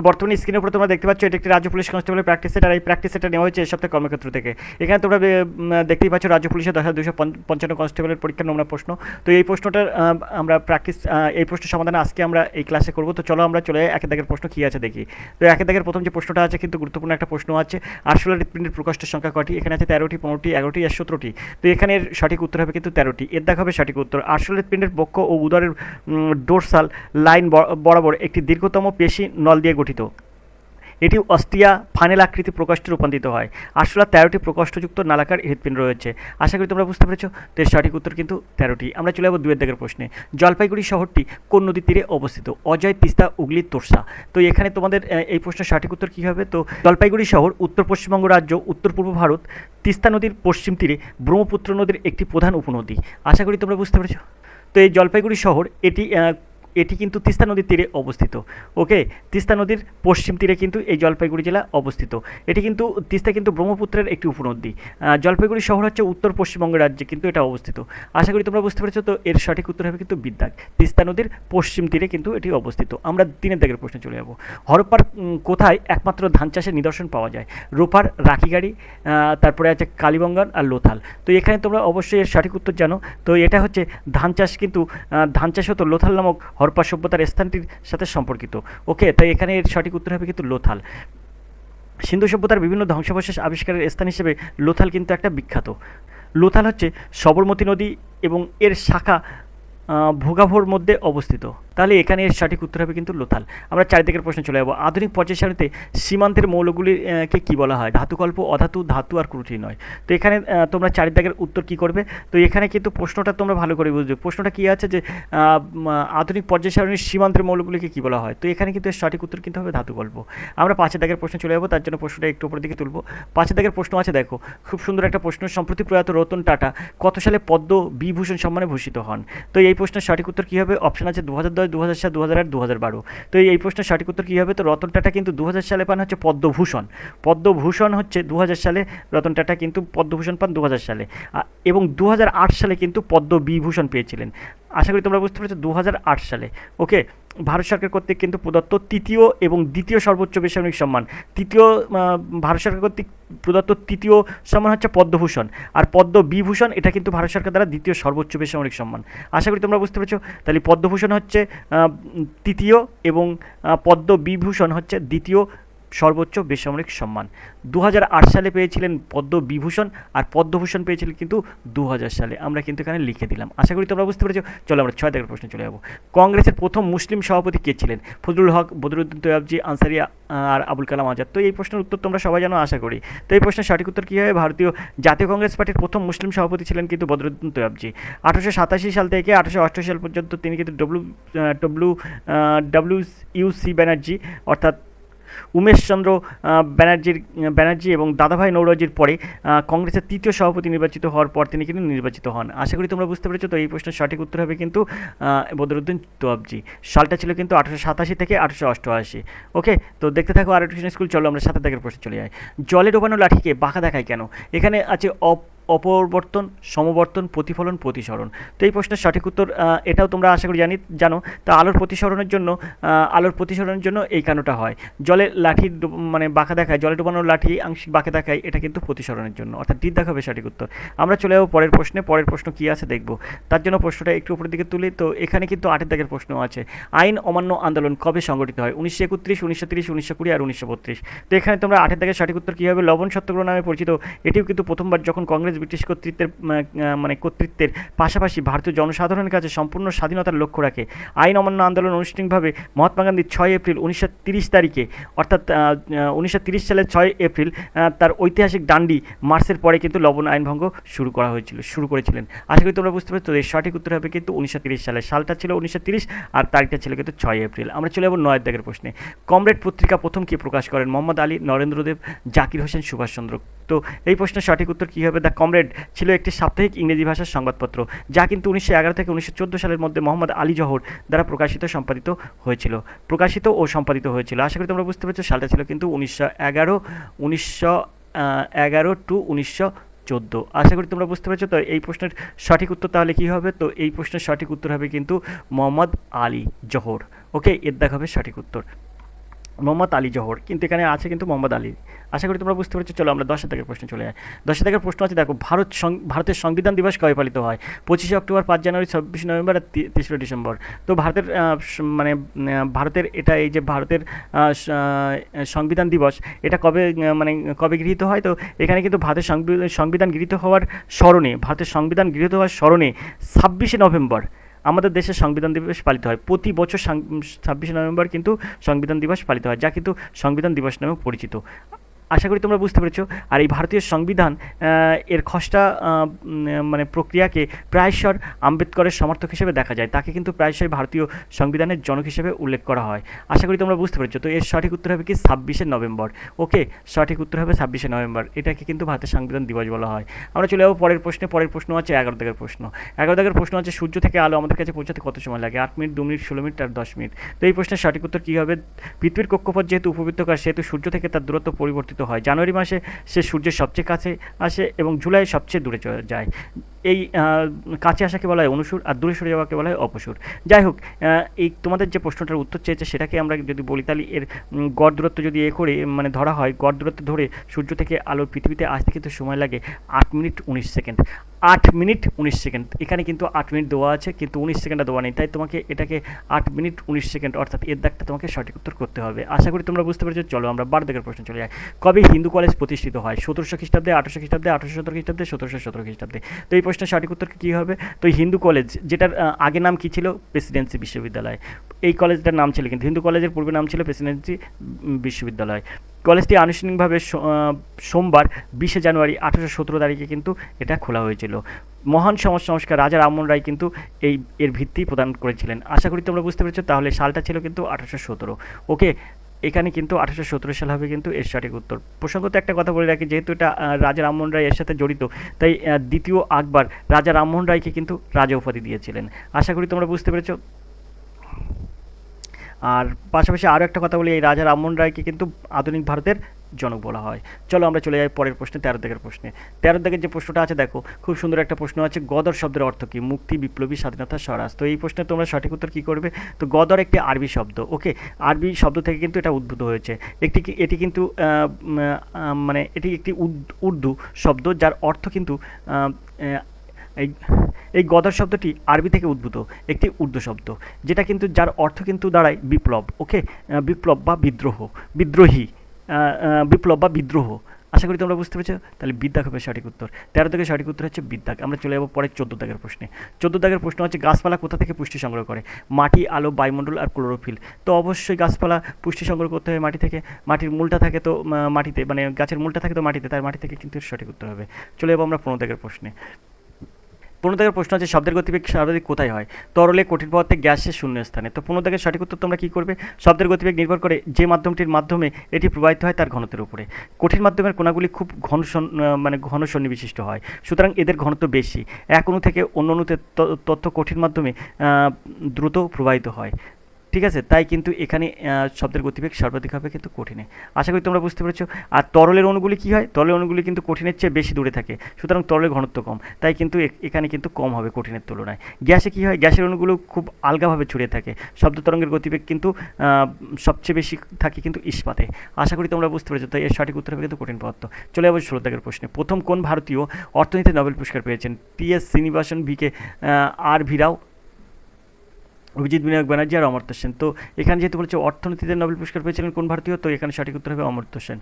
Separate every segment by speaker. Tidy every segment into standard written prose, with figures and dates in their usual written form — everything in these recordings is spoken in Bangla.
Speaker 1: বর্তমানে স্ক্রিনের উপরে তোমরা দেখতে পাচ্ছ এটা একটি রাজ্য পুলিশ কনস্টেবলের প্র্যাকটিস সেট, আর এই প্র্যাকটিস সেটটা নেওয়া হয়েছে এই সপ্তাহে কর্মক্ষেত্র থেকে। এখানে তোমরা দেখতেই পাচ্ছ রাজ্য পুলিশের 10,255 কনস্টেবলের পরীক্ষার নমুনা প্রশ্ন। তো এই প্রশ্নটার আমরা প্র্যাকটিস এই প্রশ্নের সমাধান আজকে আমরা এই ক্লাসে করবো। তো চলো আমরা চলে একের দাগের প্রশ্ন কী আছে দেখি। তো একের দাগের প্রথম যে প্রশ্নটা আছে কিন্তু গুরুত্বপূর্ণ একটা প্রশ্ন আছে, আরশোলা হৃৎপিণ্ডের প্রকোষ্ঠের সংখ্যা কটি? এখানে আছে 13টি, 15টি, 11টি আর 17টি। তো এখানের সঠিক উত্তর হবে কিন্তু 13টি। এর দাগ হবে সঠিক উত্তর। আরশোলা হৃৎপিণ্ডের বক্ষ ও উদরের ডোরসাল লাইন বরাবর একটি দীর্ঘতম পেশি নল দিয়ে গঠিত। এটি অস্ট্রিয়া ফানেল আকৃতি প্রকোষ্ঠে রূপান্তরিত হয়। আরশোলা 13টি প্রকোষ্ঠযুক্ত নালাকার হৃৎপিণ্ড রয়েছে। আশা করি তোমরা বুঝতে পেরেছো। তো এর সঠিক উত্তর কিন্তু 13টি। আমরা চলে যাবো 2 দাগের প্রশ্নে। জলপাইগুড়ি শহরটি কোন নদীর তীরে অবস্থিত? অজয়, তিস্তা, হুগলি, তোর্সা। তো এখানে তোমাদের এই প্রশ্নের সঠিক উত্তর কী হবে? তো জলপাইগুড়ি শহর উত্তর পশ্চিমবঙ্গ রাজ্য, উত্তর পূর্ব ভারত, তিস্তা নদীর পশ্চিম তীরে ব্রহ্মপুত্র নদীর একটি প্রধান উপনদী। আশা করি তোমরা বুঝতে পেরেছো। তো এই জলপাইগুড়ি শহর এটি কিন্তু তিস্তা নদীর তীরে অবস্থিত। ওকে, তিস্তা নদীর পশ্চিম তীরে কিন্তু এই জলপাইগুড়ি জেলা অবস্থিত। এটি কিন্তু তিস্তা কিন্তু ব্রহ্মপুত্রের একটি উপনদী। জলপাইগুড়ি শহর হচ্ছে উত্তর পশ্চিমবঙ্গ রাজ্যে কিন্তু এটা অবস্থিত। আশা করি তোমরা বুঝতে পেরেছো। তো এর সঠিক উত্তর হবে কিন্তু বিদ্যাগ, তিস্তা নদীর পশ্চিম তীরে কিন্তু এটি অবস্থিত। আমরা 3 দাগের প্রশ্নে চলে যাব। হরপ্পার কোথায় একমাত্র ধান চাষের নিদর্শন পাওয়া যায়? রোপার, রাখিগাড়ি, তারপরে আছে কালীবঙ্গান আর লোথাল। তো এখানে তোমরা অবশ্যই এর সঠিক উত্তর জানো। তো এটা হচ্ছে ধান চাষ, কিন্তু ধান চাষ হতো লোথাল নামক হরপ্পা সভ্যতার স্থানটির সাথে সম্পর্কিত। ওকে, তাই এখানে এর সঠিক উত্তর হবে কিন্তু লোথাল। সিন্ধু সভ্যতার বিভিন্ন ধ্বংসাবশেষ আবিষ্কারের স্থান হিসেবে লোথাল কিন্তু একটা বিখ্যাত। লোথাল হচ্ছে সবরমতী নদী এবং এর শাখা ভোগাভোর মধ্যে অবস্থিত। তাহলে এখানে এর সঠিক উত্তর হবে কিন্তু লোথাল। আমরা 4 দিকের প্রশ্নে চলে যাবো। আধুনিক পর্যায় সারণীতে সীমান্তের মৌলগুলিকে কী বলা হয়? ধাতুকল্প, অধাতু, ধাতু আর ক্রুটি নয়। তো এখানে তোমরা 4 দাগের উত্তর কী করবে? তো এখানে কিন্তু প্রশ্নটা তোমরা ভালো করে বুঝবে। প্রশ্নটা কী আছে যে আধুনিক পর্যায় সারণীর সীমান্তের মৌলগুলিকে কী বলা হয়? তো এখানে কিন্তু এর সঠিক উত্তর কিন্তু হবে ধাতুকল্প। আমরা 5 দাগের প্রশ্নে চলে যাবো, তার জন্য প্রশ্নটা একটু উপরের দিকে তুলবো। 5 দাগের প্রশ্ন আছে দেখো, খুব সুন্দর একটা প্রশ্ন। সম্প্রতি প্রয়াত রতন টাটা কত সালে পদ্ম বিভূষণ সম্মানে ভূষিত হন? তো এই প্রশ্নের সঠিক উত্তর কী হবে? অপশন আছে 2010, 2007, 2008, 2012। তো এই প্রশ্নের সঠিক উত্তর কী হবে? তো রতন টাটা কিন্তু 2000 সালে পান হচ্ছে পদ্মভূষণ। পদ্মভূষণ হচ্ছে 2000 সালে রতন টাটা কিন্তু পদ্মভূষণ পান 2000 সালে, এবং 2008 সালে কিন্তু পদ্মবিভূষণ পেয়েছিলেন। আশা করি তোমরা বুঝতে পেরেছো। 2008 সালে। ওকে, ভারত সরকার কর্তৃক কিন্তু প্রদত্ত তৃতীয় এবং দ্বিতীয় সর্বোচ্চ বেসামরিক সম্মান। ভারত সরকার কর্তৃক প্রদত্ত তৃতীয় সম্মান হচ্ছে পদ্মভূষণ, আর পদ্মবিভূষণ এটা কিন্তু ভারত সরকার দ্বারা দ্বিতীয় সর্বোচ্চ বেসামরিক সম্মান। আশা করি তোমরা বুঝতে পেরেছো। তাহলে পদ্মভূষণ হচ্ছে তৃতীয় এবং পদ্মবিভূষণ হচ্ছে দ্বিতীয় সর্বোচ্চ বেসামরিক সম্মান। 2008 সালে পেয়েছিলেন পদ্মবিভূষণ, আর পদ্মভূষণ পেয়েছিলেন কিন্তু 2000 সালে। আমরা কিন্তু এখানে লিখে দিলাম। আশা করি তোমরা বুঝতে পেরেছো। চলো আমরা 6 দাগের প্রশ্নে চলে যাবো। কংগ্রেসের প্রথম মুসলিম সভাপতি কে ছিলেন? ফজলুল হক, বদরুদ্দিন তৈয়বজি, আনসারি আর আবুল কালাম আজাদ। তো এই প্রশ্নের উত্তর তোমরা সবাই জানো আশা করি। তো এই প্রশ্নের সঠিক উত্তর কী হবে? ভারতীয় জাতীয় কংগ্রেস পার্টির প্রথম মুসলিম সভাপতি ছিলেন কিন্তু বদরুদ্দিন তৈয়বজি। 1887 সাল থেকে 1888 সাল পর্যন্ত তিনি কিন্তু ডব্লিউইউসি ব্যানার্জি অর্থাৎ উমেশ চন্দ্র ব্যানার্জি এবং দাদাভাই নৌরোজির পরে কংগ্রেসের তৃতীয় সভাপতি নির্বাচিত হওয়ার পর তিনি কিন্তু নির্বাচিত হন। আশা করি তোমরা বুঝতে পেরেছো। তো এই প্রশ্নের সঠিক উত্তর হবে কিন্তু বদরুদ্দিন তৈয়বজি। সালটা ছিল কিন্তু 1887 থেকে 1888। ওকে, তো দেখতে থাকো আর টিউশন স্কুল। চলো আমরা 7 দাগের প্রশ্নে চলে যাই। জলে ডোবানো লাঠিকে বাঁকা দেখায় কেন? এখানে আছে অপবর্তন, সমবর্তন, প্রতিফলন, প্রতিসরণ। তো এই প্রশ্নের সঠিক উত্তর এটাও তোমরা আশা করি জানো। তো আলোর প্রতিসরণের জন্য এই কারণটা হয়। জলে লাঠি মানে বাঁকা দেখায়, জলে ডোবানোর লাঠি আংশিক বাঁকা দেখায়, এটা কিন্তু প্রতিসরণের জন্য, অর্থাৎ ডি দেখাবে সঠিক উত্তর। আমরা চলে যাবো পরের প্রশ্নে। পরের প্রশ্ন কী আছে দেখবো, তার জন্য প্রশ্নটা একটু উপরের দিকে তুলি। তো এখানে কিন্তু 8 দাগের প্রশ্ন আছে। আইন অমান্য আন্দোলন কবে সংগঠিত হয়? 1931, 1930, 1920 আর 1932। তো এখানে তোমরা 8 দাগের সঠিক উত্তর কী হবে? লবণ সত্যাগ্রহ নামে পরিচিত। এটিও কিন্তু প্রথমবার যখন কংগ্রেস ব্রিটিশ কর্তৃত্বের পাশাপাশি ভারতীয় জনসাধারণের কাছে সম্পূর্ণ স্বাধীনতার লক্ষ্য রাখে। আইন অমান্য আন্দোলন আনুষ্ঠানিকভাবে মহাত্মা গান্ধী 6 এপ্রিল 1930 তারিখে, অর্থাৎ 1930 সালের 6 এপ্রিল তার ঐতিহাসিক ডান্ডি মার্চের পরে কিন্তু লবণ আইন ভঙ্গ শুরু করেছিলেন। আশা করি তোমরা বুঝতে পারছো। এর সঠিক উত্তর হবে কিন্তু 1930 সালে। সালটা ছিল 1930 আর তারিখটা ছিল কিন্তু 6 এপ্রিল। আমরা চলে যাবো 9 দাগের প্রশ্নে। কমরেড পত্রিকা প্রথম কে প্রকাশ করেন? মোহাম্মদ আলী, নরেন্দ্রদেব, জাকির হোসেন, সুভাষচন্দ্র। তো এই প্রশ্নের সঠিক উত্তর কী হবে? দ্য কমরেড ছিল একটি সাপ্তাহিক ইংরেজি ভাষার সংবাদপত্র, যা কিন্তু 1911 থেকে 1914 সালের মধ্যে মোহাম্মদ আলী জহর দ্বারা প্রকাশিত ও সম্পাদিত হয়েছিল। আশা করি তোমরা বুঝতে পেরেছো। সালটা ছিল কিন্তু 1911 টু 1914। আশা করি তোমরা বুঝতে পেরেছো। তো এই প্রশ্নের সঠিক উত্তর তাহলে কী হবে? তো এই প্রশ্নের সঠিক উত্তর হবে কিন্তু মোহাম্মদ আলী জহর। ওকে, এর দেখা হবে সঠিক উত্তর। মোহাম্মদ আলী জহর, কিন্তু এখানে আছে কিন্তু মোহাম্মদ আলী। আশা করি তোমরা বুঝতে পারছো। চলো আমরা 10 দাগের প্রশ্নে চলে যাই। 10 দাগের প্রশ্ন আছে দেখো, ভারতের সংবিধান দিবস কবে পালিত হয়? 25 অক্টোবর, 5 জানুয়ারি, 26 নভেম্বর আর 3রা ডিসেম্বর। তো ভারতের মানে ভারতের এটা, এই যে ভারতের সংবিধান দিবস, এটা কবে মানে কবে গৃহীত হয়? তো এখানে কিন্তু ভারতের সংবিধান গৃহীত হওয়ার স্মরণে, ভারতের সংবিধান গৃহীত হওয়ার স্মরণে 26 নভেম্বর আমাদের দেশের সংবিধান দিবস পালিত হয়। প্রতি বছর 26 নভেম্বর কিন্তু সংবিধান দিবস পালিত হয়, যা কিন্তু সংবিধান দিবস নামে পরিচিত। আশা করি তোমরা বুঝতে পেরেছো। আর এই ভারতীয় সংবিধান এর খসড়া মানে প্রক্রিয়াকে প্রায়শই আম্বেদকরের সমর্থক হিসেবে দেখা যায়। তাকে কিন্তু প্রায়শই ভারতীয় সংবিধানের জনক হিসেবে উল্লেখ করা হয়। আশা করি তোমরা বুঝতে পেরেছো। তো এর সঠিক উত্তর হবে কি 26 নভেম্বর। ওকে, সঠিক উত্তর হবে 26 নভেম্বর। এটাকে কিন্তু ভারতের সংবিধান দিবস বলা হয়। আমরা চলে যাবো পরের প্রশ্নে। পরের প্রশ্ন আছে 11 দাগের প্রশ্ন। 11 দাগের প্রশ্ন আছে, সূর্য থেকে আলো আমাদের কাছে পৌঁছাতে কত সময় লাগে? 8 মিনিট, 2 মিনিট, 16 মিনিট আর 10 মিনিট। তো এই প্রশ্নের সঠিক উত্তর কী হবে? পৃথিবীর কক্ষপথ যেহেতু উপবৃত্তাকার, সেহেতু সূর্য থেকে তার দূরত্ব পরিবর্তিত হয়। জানুয়ারি মাসে সে সূর্যের সবচেয়ে কাছে আসে এবং জুলাই সবচেয়ে দূরে চলে যায়। এই কাছে আসাকে বলা হয় অনুসুর, আর দূরে সরে যাওয়াকে বলা হয় অপসুর। যাই হোক, এই তোমাদের যে প্রশ্নটার উত্তর চেয়েছে সেটাকে আমরা যদি বলি, তাহলে এর গড় দূরত্ব যদি করে মানে ধরা হয়, গড় দূরত্ব ধরে সূর্য থেকে আলোর পৃথিবীতে আসতে কিন্তু সময় লাগে 8 মিনিট 19 সেকেন্ড। 8 minute 19 second. এখানে কিন্তু 8 মিনিট দেওয়া আছে, কিন্তু 19 সেকেন্ডটা দেওয়া নেই। তাই তোমাকে এটাকে 8 মিনিট 19 সেকেন্ড, অর্থাৎ এর দাগটা তোমাকে সঠিক উত্তর করতে হবে। আশা করি তোমরা বুঝতে পেরেছো। চলো আমরা 12 দাগের প্রশ্ন চলে যাই। কবে হিন্দু কলেজ প্রতিষ্ঠিত হয়? 1700 খ্রিস্টাব্দে, 1800 খ্রিস্টাব্দে, 1817 খ্রিস্টাব্দে, 1717 খ্রিস্টাব্দে। তো এই প্রশ্নের সঠিক উত্তর কী হবে? তো হিন্দু কলেজ, যেটার আগে নাম কী ছিল? প্রেসিডেন্সি বিশ্ববিদ্যালয়। এই কলেজটার নাম ছিল, কিন্তু হিন্দু কলেজের পূর্বে নাম ছিল প্রেসিডেন্সি বিশ্ববিদ্যালয়। কলেজটি আনুষ্ঠানিকভাবে সোমবার 20 জানুয়ারি 1817 তারিখে কিন্তু এটা খোলা হয়েছিল। মহান সমাজ সংস্কার রাজা রামমোহন রায় কিন্তু এর ভিত্তি প্রদান করেছিলেন। আশা করি তোমরা বুঝতে পেরেছো। তাহলে সালটা ছিল কিন্তু 1817। ওকে, এখানে কিন্তু 1817 সাল হবে কিন্তু এর সঠিক উত্তর। প্রসঙ্গত একটা কথা বলে রাখি, যেহেতু এটা রাজা রামমোহন রায় এর সাথে জড়িত, তাই দ্বিতীয় আকবর রাজা রামমোহন রায়কে কিন্তু রাজা উপাধি দিয়েছিলেন। আশা করি তোমরা বুঝতে পেরেছো। আর পাশাপাশি আরও একটা কথা বলি, এই রাজা রামমোহন রায়কে কিন্তু আধুনিক ভারতের জনক বলা হয়। চলো আমরা চলে যাই পরের প্রশ্নে, 13 দাগের প্রশ্নে। 13 দাগের যে প্রশ্নটা আছে দেখো, খুব সুন্দর একটা প্রশ্ন আছে, গদর শব্দের অর্থ কী? মুক্তি, বিপ্লবী, স্বাধীনতা, স্বরাজ। তো এই প্রশ্নে তোমরা সঠিক উত্তর কী করবে? তো গদর একটি আরবি শব্দ। ওকে, আরবি শব্দ থেকে কিন্তু এটা উদ্ভূত হয়েছে। এটি কিন্তু মানে এটি একটি উর্দু শব্দ, যার অর্থ কিন্তু এই এই গদর শব্দটি আরবি থেকে উদ্ভূত একটি উর্দু শব্দ, যেটা কিন্তু যার অর্থ কিন্তু দাঁড়ায় বিপ্লব। ওকে, বিপ্লব বা বিদ্রোহ, বিদ্রোহী, বিপ্লব বা বিদ্রোহ। আশা করি তোমরা বুঝতে পেরেছো। তাহলে বিদ্যাক হবে সঠিক উত্তর। 13 দাগের সঠিক উত্তর হচ্ছে বিদ্যাক। আমরা চলে যাবো পরে 14 দাগের প্রশ্নে। 14 দাগের প্রশ্ন হচ্ছে, গাছপালা কোথা থেকে পুষ্টি সংগ্রহ করে? মাটি, আলো, বায়ুমণ্ডল আর ক্লোরোফিল। তো অবশ্যই গাছপালা পুষ্টি সংগ্রহ করতে হয় মাটি থেকে। মাটির মূলটা থাকে তো মাটিতে, মানে গাছের মূলটা থাকে তো মাটিতে, তাই মাটি থেকে কিন্তু সঠিক উত্তর হবে। চলে যাবো আমরা 15 দাগের প্রশ্নে। 15 দাগের প্রশ্ন আছে, শব্দের গতিবেগ সর্বাধিক কোথায় হয়? তরলে, কঠিন পদার্থে, গ্যাসের শূন্য স্থানে। তো 15 দাগের সঠিক উত্তর তোমরা কী করবে? শব্দের গতিবেগ নির্ভর করে যে মাধ্যমটির মাধ্যমে এটি প্রবাহিত হয় তার ঘনত্বের উপরে। কঠিন মাধ্যমের কণাগুলি খুব ঘন সন্নিবিশিষ্ট হয়, সুতরাং এদের ঘনত্ব বেশি। এক অণু থেকে অন্য অণুতে তথ্য কঠিন মাধ্যমে দ্রুত প্রবাহিত হয়। ঠিক আছে, তাই কিন্তু এখানে শব্দের গতিবেগ সর্বাধিক হবে কিন্তু কঠিনে। আশা করি তোমরা বুঝতে পেরেছো। আর তরলের অণুগুলি কী হয়? তরলের অণুগুলি কিন্তু কঠিনের চেয়ে বেশি দূরে থাকে, সুতরাং তরলের ঘনত্ব কম, তাই কিন্তু এখানে কিন্তু কম হবে কঠিনের তুলনায়। গ্যাসে কী হয়? গ্যাসের অণুগুলো খুব আলগাভাবে ছড়িয়ে থাকে। শব্দ তরঙ্গের গতিবেগ কিন্তু সবচেয়ে বেশি থাকে কিন্তু ইস্পাতে। আশা করি তোমরা বুঝতে পেরেছো। তাই এর সঠিক উত্তর হবে কিন্তু কঠিন পদার্থ। চলে যাবো 16 দাগের প্রশ্নে। প্রথম কোন ভারতীয় অর্থনীতিতে নোবেল পুরস্কার পেয়েছেন? টি.এস. শ্রীনিবাসন, ভিকে আর ভি রাও, অভিজিৎ বিনায়ক ব্যানার্জি আর অমর্ত্য সেন। তো এখানে যেহেতু বলেছে অর্থনীতিতে নোবেল পুরস্কার পেয়েছিলেন কোন ভারতীয়, তো এখানে সঠিক উত্তর হবে অমর্ত্য সেন।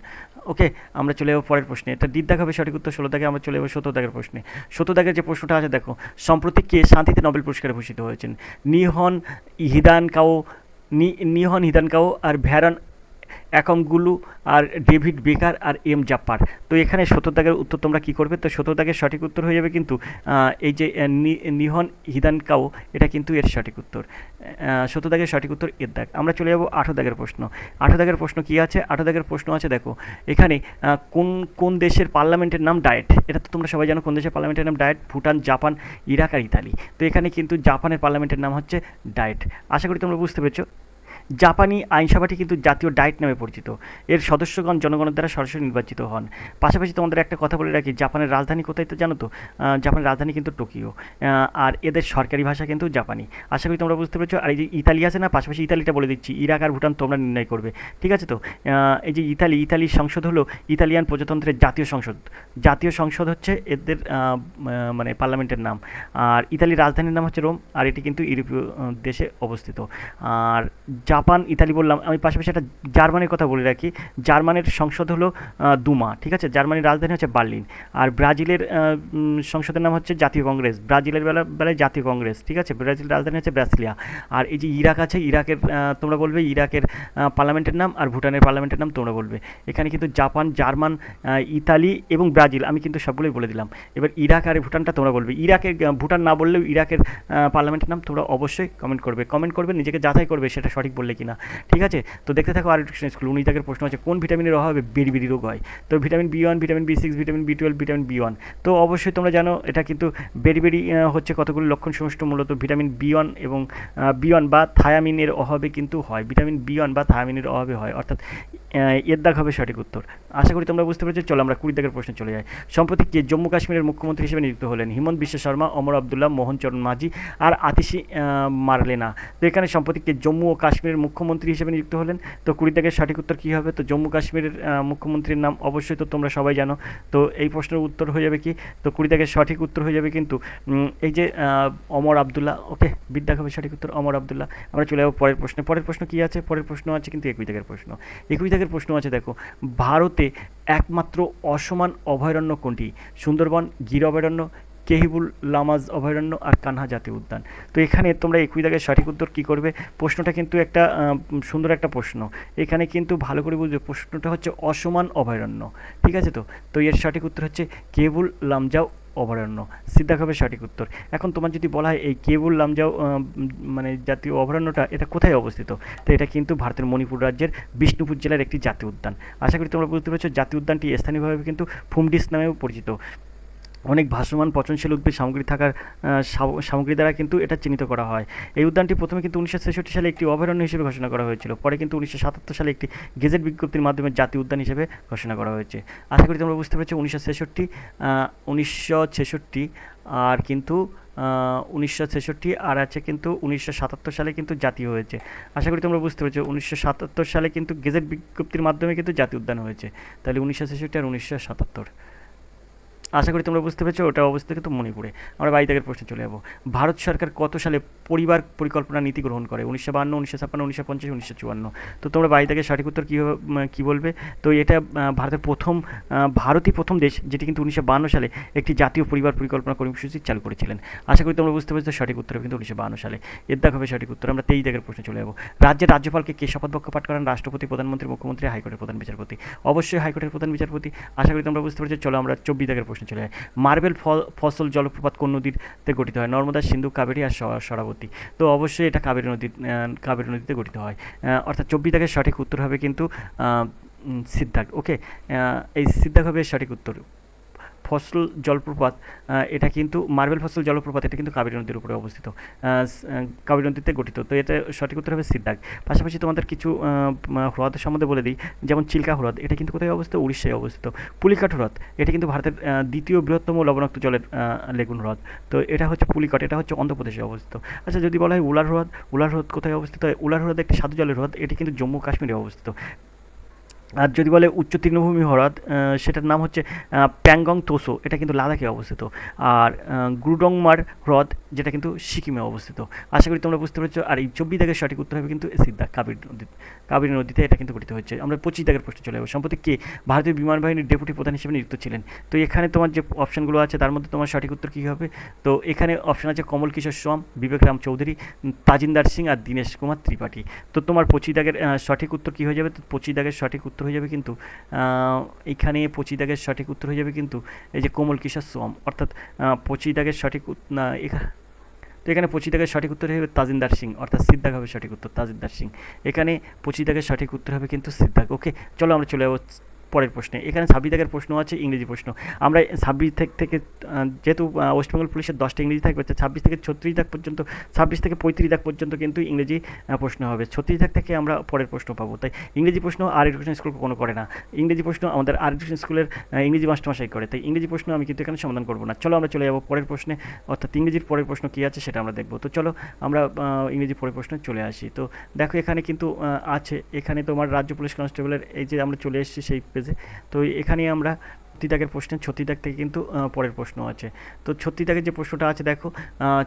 Speaker 1: ওকে, আমরা চলে যাবো পরের প্রশ্নে। এটা দিক হবে সঠিক উত্তর। 16 দাগে আমরা চলে যাবো 17 দাগের প্রশ্নে। 17 দাগের যে প্রশ্নটা আছে দেখো, সম্প্রতি কে শান্তিতে নোবেল পুরস্কারে ভূষিত হয়েছেন? নিহন হিদানকাও আর ভ্যারন অ্যাকমগুলু আর ডেভিড বেকার আর এম জাপ্পার। তো এখানে 17 দাগের উত্তর তোমরা কী করবে? তো 17 দাগের সঠিক উত্তর হয়ে যাবে কিন্তু এই যে নিহন হিদানকাও, এটা কিন্তু এর সঠিক উত্তর। 17 দাগের সঠিক উত্তর এর দাগ। আমরা চলে যাবো 18 দাগের প্রশ্ন। 18 দাগের প্রশ্ন কী আছে? 18 দাগের প্রশ্ন আছে দেখো, এখানে কোন দেশের পার্লামেন্টের নাম ডায়েট? এটা তো তোমরা সবাই জানো কোন দেশের পার্লামেন্টের নাম ডায়েট। ভুটান, জাপান, ইরাক আর ইতালি। তো এখানে কিন্তু জাপানের পার্লামেন্টের নাম হচ্ছে ডায়েট। আশা করি তোমরা বুঝতে পেরেছো। জাপানি আইনসভাটি কিন্তু জাতীয় ডায়েট নামে পরিচিত। এর সদস্যগণ জনগণের দ্বারা সরাসরি নির্বাচিত হন। পাশাপাশি তোমাদের একটা কথা বলে রাখি, জাপানের রাজধানী কোথায় তো জানো তো? জাপানের রাজধানী কিন্তু টোকিও। আর এদের সরকারি ভাষা কিন্তু জাপানি। আশা করি তোমরা বুঝতে পেরেছো। আর এই যে ইতালি আছে না, পাশাপাশি ইতালিটা বলে দিচ্ছি, ইরাক আর ভুটান তোমরা নির্ণয় করবে, ঠিক আছে তো? এই যে ইতালির সংসদ হলো ইতালিয়ান প্রজাতন্ত্রের জাতীয় সংসদ। জাতীয় সংসদ হচ্ছে এদের মানে পার্লামেন্টের নাম। আর ইতালির রাজধানীর নাম হচ্ছে রোম, আর এটি কিন্তু ইউরোপীয় দেশে অবস্থিত। আর জাপান, ইতালি বললাম, আমি পাশাপাশি একটা জার্মানির কথা বলে রাখি। জার্মানির সংসদ হলো দুমা, ঠিক আছে? জার্মানির রাজধানী হচ্ছে বার্লিন। আর ব্রাজিলের সংসদের নাম হচ্ছে জাতীয় কংগ্রেস। ব্রাজিলের বেলায় জাতীয় কংগ্রেস, ঠিক আছে? ব্রাজিলের রাজধানী হচ্ছে ব্রাসিলিয়া। আর এই যে ইরাক আছে, ইরাকের তোমরা বলবে ইরাকের পার্লামেন্টের নাম, আর ভুটানের পার্লামেন্টের নাম তোমরা বলবে। এখানে কিন্তু জাপান, জার্মান, ইতালি এবং ব্রাজিল আমি কিন্তু সবগুলোই বলে দিলাম। এবার ইরাক আর ভুটানটা তোমরা বলবে। ইরাকের ভুটান না বললেও ইরাকের পার্লামেন্টের নাম তোমরা অবশ্যই কমেন্ট করবে, নিজেকে যাচাই করবে সেটা সঠিক বললে কিনা, ঠিক আছে? তো দেখতে থাকো আর একটু স্কুল। 19 দাগের প্রশ্ন আছে, কোন ভিটামিনের অভাবে বেরি রোগ হয়? তো vitamin B one, vitamin B six, vitamin B twelve, vitamin B one. তো অবশ্যই তোমরা জানো এটা কিন্তু বেরি হচ্ছে কতগুলো লক্ষণ সমষ্টি, মূলত ভিটামিন বি ওয়ান এবং বি ওয়ান বা থায়ামিনের অভাবে কিন্তু হয়। ভিটামিন বি ওয়ান বা থায়ামিনের অভাবে হয়, অর্থাৎ এর দাগ হবে সঠিক উত্তর। আশা করি তোমরা বুঝতে পেরেছো। চলো আমরা 20 দাগের প্রশ্নে চলে যাই। সম্প্রতি কে জম্মু কাশ্মীরের মুখ্যমন্ত্রী হিসেবে নিযুক্ত হলেন? হিমন্ত বিশ্ব শর্মা, ওমর আবদুল্লাহ, মোহন চরণ মাঝি আর আতিশি মারলেনা। তো এখানে সম্প্রতি কে জম্মু ও কাশ্মীরের মুখ্যমন্ত্রী হিসেবে নিযুক্ত হলেন? তো 20 দাগের সঠিক উত্তর কী হবে? তো জম্মু কাশ্মীরের মুখ্যমন্ত্রীর নাম অবশ্যই তো তোমরা সবাই জানো। তো এই প্রশ্নের উত্তর হয়ে যাবে কি? তো 20 দাগের সঠিক উত্তর হয়ে যাবে কিন্তু এই যে ওমর আবদুল্লাহ। ওকে, বিদ্যা হবে সঠিক উত্তর, ওমর আবদুল্লাহ। আমরা চলে যাবো পরের প্রশ্নে। পরের প্রশ্ন কী আছে? পরের প্রশ্ন আছে কিন্তু 21 দাগের প্রশ্ন। 21 দাগের প্রশ্ন আছে, দেখো, ভারতে একমাত্র অসমান অভয়ারণ্য কোনটি? সুন্দরবন, গির অভয়ারণ্য, কেহিবুল লামাজ অভয়ারণ্য আর কানহা জাতীয় উদ্যান। তো এখানে তোমরা 21 দাগের সঠিক উত্তর কী করবে? প্রশ্নটা কিন্তু একটা সুন্দর একটা প্রশ্ন। এখানে কিন্তু ভালো করে বুঝবে, প্রশ্নটা হচ্ছে অসমান অভয়ারণ্য, ঠিক আছে? তো এর সঠিক উত্তর হচ্ছে কেবুল লামজাও অভয়ারণ্য। সিদ্ধাক হবে সঠিক উত্তর। এখন তোমার যদি বলা হয় এই কেবুল লামজাও মানে জাতীয় অভয়ারণ্যটা এটা কোথায় অবস্থিত? তো এটা কিন্তু ভারতের মণিপুর রাজ্যের বিষ্ণুপুর জেলার একটি জাতীয় উদ্যান। আশা করি তোমরা বুঝতে পেরেছো। জাতীয় উদ্যানটি স্থানীয়ভাবে কিন্তু ফুমডিস নামেও পরিচিত। অনেক ভাসমান পচনশীল উদ্ভিদ সামগ্রী থাকার সামগ্রী দ্বারা কিন্তু এটা চিহ্নিত করা হয়। এই উদ্যানটি প্রথমে কিন্তু 1966 সালে একটি অভয়ারণ্য হিসেবে ঘোষণা করা হয়েছিল, পরে কিন্তু 1977 সালে একটি গেজেট বিজ্ঞপ্তির মাধ্যমে জাতীয় উদ্যান হিসেবে ঘোষণা করা হয়েছে। আশা করি তোমরা বুঝতে পেরেছো। 1966 আর কিন্তু 1966 আর আছে কিন্তু 1977 সালে কিন্তু জাতীয় হয়েছে। আশা করি তোমরা বুঝতে পেরেছো। 1977 সালে কিন্তু গেজেট বিজ্ঞপ্তির মাধ্যমে কিন্তু জাতীয় উদ্যান হয়েছে। তাহলে 1966 আর 1977। আশা করি তোমরা বুঝতে পেরেছো। ওটা অবস্থিত কিন্তু মণিপুরে। আমরা 22 দাগের প্রশ্নে চলে যাবো। ভারত সরকার কত সালে পরিবার পরিকল্পনা নীতি গ্রহণ করে? 1952, 1956, 1950, 1954। তো তোমরা 22 দাগের সঠিক উত্তর কী বলবে? তো এটা ভারতের ভারতই প্রথম দেশ যেটি কিন্তু 1952 সালে একটি জাতীয় পরিবার পরিকল্পনা কর্মসূচি চালু করেছিলেন। আশা করি তোমরা বুঝতে পেরেছো। সঠিক উত্তর কিন্তু 1952 সালে। এর দাগ হবে সঠিক উত্তর। আমরা 23 দাগের প্রশ্নে চলে যাবো। রাজ্যের রাজ্যপালকে কে শপথ বাক্য পাঠ করান? রাষ্ট্রপতি, প্রধানমন্ত্রী, মুখ্যমন্ত্রী, হাইকোর্টের প্রধান বিচারপতি। অবশ্যই হাইকোর্টের প্রধান বিচারপতি। আশা করি তোমরা বুঝতে পেরেছো। চলো আমরা 24 দাগের প্রশ্নে চলে যাই। মার্বেল ফসল জলপ্রপাত কোন নদীতে গঠিত হয়? নর্মদা, সিন্ধু, কাবেরী আর সরাবতী। তো অবশ্যই এটা কাবেরী নদীতে গঠিত হয়। অর্থাৎ 24 দাগের সঠিক উত্তর হবে কিন্তু সিদ্ধাক। ওকে, এই সিদ্ধাক হবে সঠিক উত্তর। ফসল জলপ্রপাত এটা কিন্তু মার্বেল ফসল জলপ্রপাত, এটা কিন্তু কাবেরী নদীর উপরে অবস্থিত, কাবেরী নদীতে গঠিত। তো এটা সঠিক উত্তর হবে সিদ্ধাক। পাশাপাশি তোমাদের কিছু হ্রদ সম্বন্ধে বলে দিই, যেমন চিল্কা হ্রদ, এটা কিন্তু কোথায় অবস্থিত? উড়িষ্যায় অবস্থিত। পুলিকাট হ্রদ, এটা কিন্তু ভারতের দ্বিতীয় বৃহত্তম লবণাক্ত জলের লেগুন হ্রদ। তো এটা হচ্ছে পুলিকাট, এটা হচ্ছে অন্ধ্রপ্রদেশে অবস্থিত। আচ্ছা, যদি বলা হয় উলার হ্রদ কোথায় অবস্থিত? উলার হ্রদ একটি স্বাদু জলের হ্রদ, এটি কিন্তু জম্মু কাশ্মীরে অবস্থিত। আর যদি বলে উচ্চ তৃণভূমি হ্রদ, সেটার নাম হচ্ছে প্যাংগং তোসো, এটা কিন্তু লাদাখে অবস্থিত। আর গ্রুডংমার হ্রদ, যেটা কিন্তু সিকিমে অবস্থিত। আশা করি তোমরা বুঝতে পেরেছো। আর এই 24 দাগের সঠিক উত্তর হবে কিন্তু সিদ্ধাক, কাবেরী নদীতে এটা কিন্তু গঠিত হচ্ছে। আমরা 25 দাগের প্রশ্নে চলে যাবো। সম্প্রতি কে ভারতীয় বিমান বাহিনীর ডেপুটি প্রধান হিসেবে নিযুক্ত ছিলেন? তো এখানে তোমার যে অপশানগুলো আছে তার মধ্যে তোমার সঠিক উত্তর কী হবে? তো এখানে অপশান আছে কমল কিশোর সোম, বিবেক রাম চৌধুরী, তাজিন্দার সিং আর দীনেশ কুমার ত্রিপাঠী। তো তোমার 25 দাগের সঠিক উত্তর কী হয়ে যাবে? তো 25 দাগের সঠিক উত্তর হয়ে যাবে কিন্তু এইখানে 25 দাগের সঠিক উত্তর হয়ে যাবে কিন্তু এই যে কমল কিশোর সোম, অর্থাৎ 25 দাগের সঠিক না তো এখানে 25 দাগের সঠিক উত্তর হবে তাজিন্দার সিং, অর্থাৎ সিদ্ধাক হবে সঠিক উত্তর, তাজিন্দার সিং। এখানে 25 দাগের সঠিক উত্তর হবে কিন্তু সিদ্ধাক। ওকে, চলো আমরা চলে যাবো পরের প্রশ্নে। এখানে 26 দাগের প্রশ্ন আছে ইংরেজি প্রশ্ন। আমরা 26 থেকে যেহেতু ওয়েস্ট বেঙ্গল পুলিশের 10টা ইংরেজি থাকবে, 26 থেকে 36 দাগ পর্যন্ত, 26 থেকে 35 দাগ পর্যন্ত কিন্তু ইংরেজি প্রশ্ন হবে। 36 দাগ থেকে আমরা পরের প্রশ্ন পাবো। তাই ইংরেজি প্রশ্ন আর এডুকেশন স্কুল কোনো করে না, ইংরেজি প্রশ্ন আমাদের আর এডুকেশন স্কুলের ইংরেজি মাস্টারমশাই করে। তাই ইংরেজি প্রশ্ন আমি কিন্তু এখানে সমাধান করবো না। চলো আমরা চলে যাবো পরের প্রশ্নে, অর্থাৎ ইংরেজির পরের প্রশ্ন কী আছে সেটা আমরা দেখবো। তো চলো আমরা ইংরেজি পরের প্রশ্নে চলে আসি। তো দেখো এখানে কিন্তু আছে, এখানে তোমার রাজ্য পুলিশ কনস্টেবলের এই যে আমরা চলে এসেছি সেই পেজে। তো এখানে আমরা 36 দাগের প্রশ্নে 36 দাগ থেকে কিন্তু পরের প্রশ্ন আছে। তো 36 দাগের যে প্রশ্নটা আছে দেখো,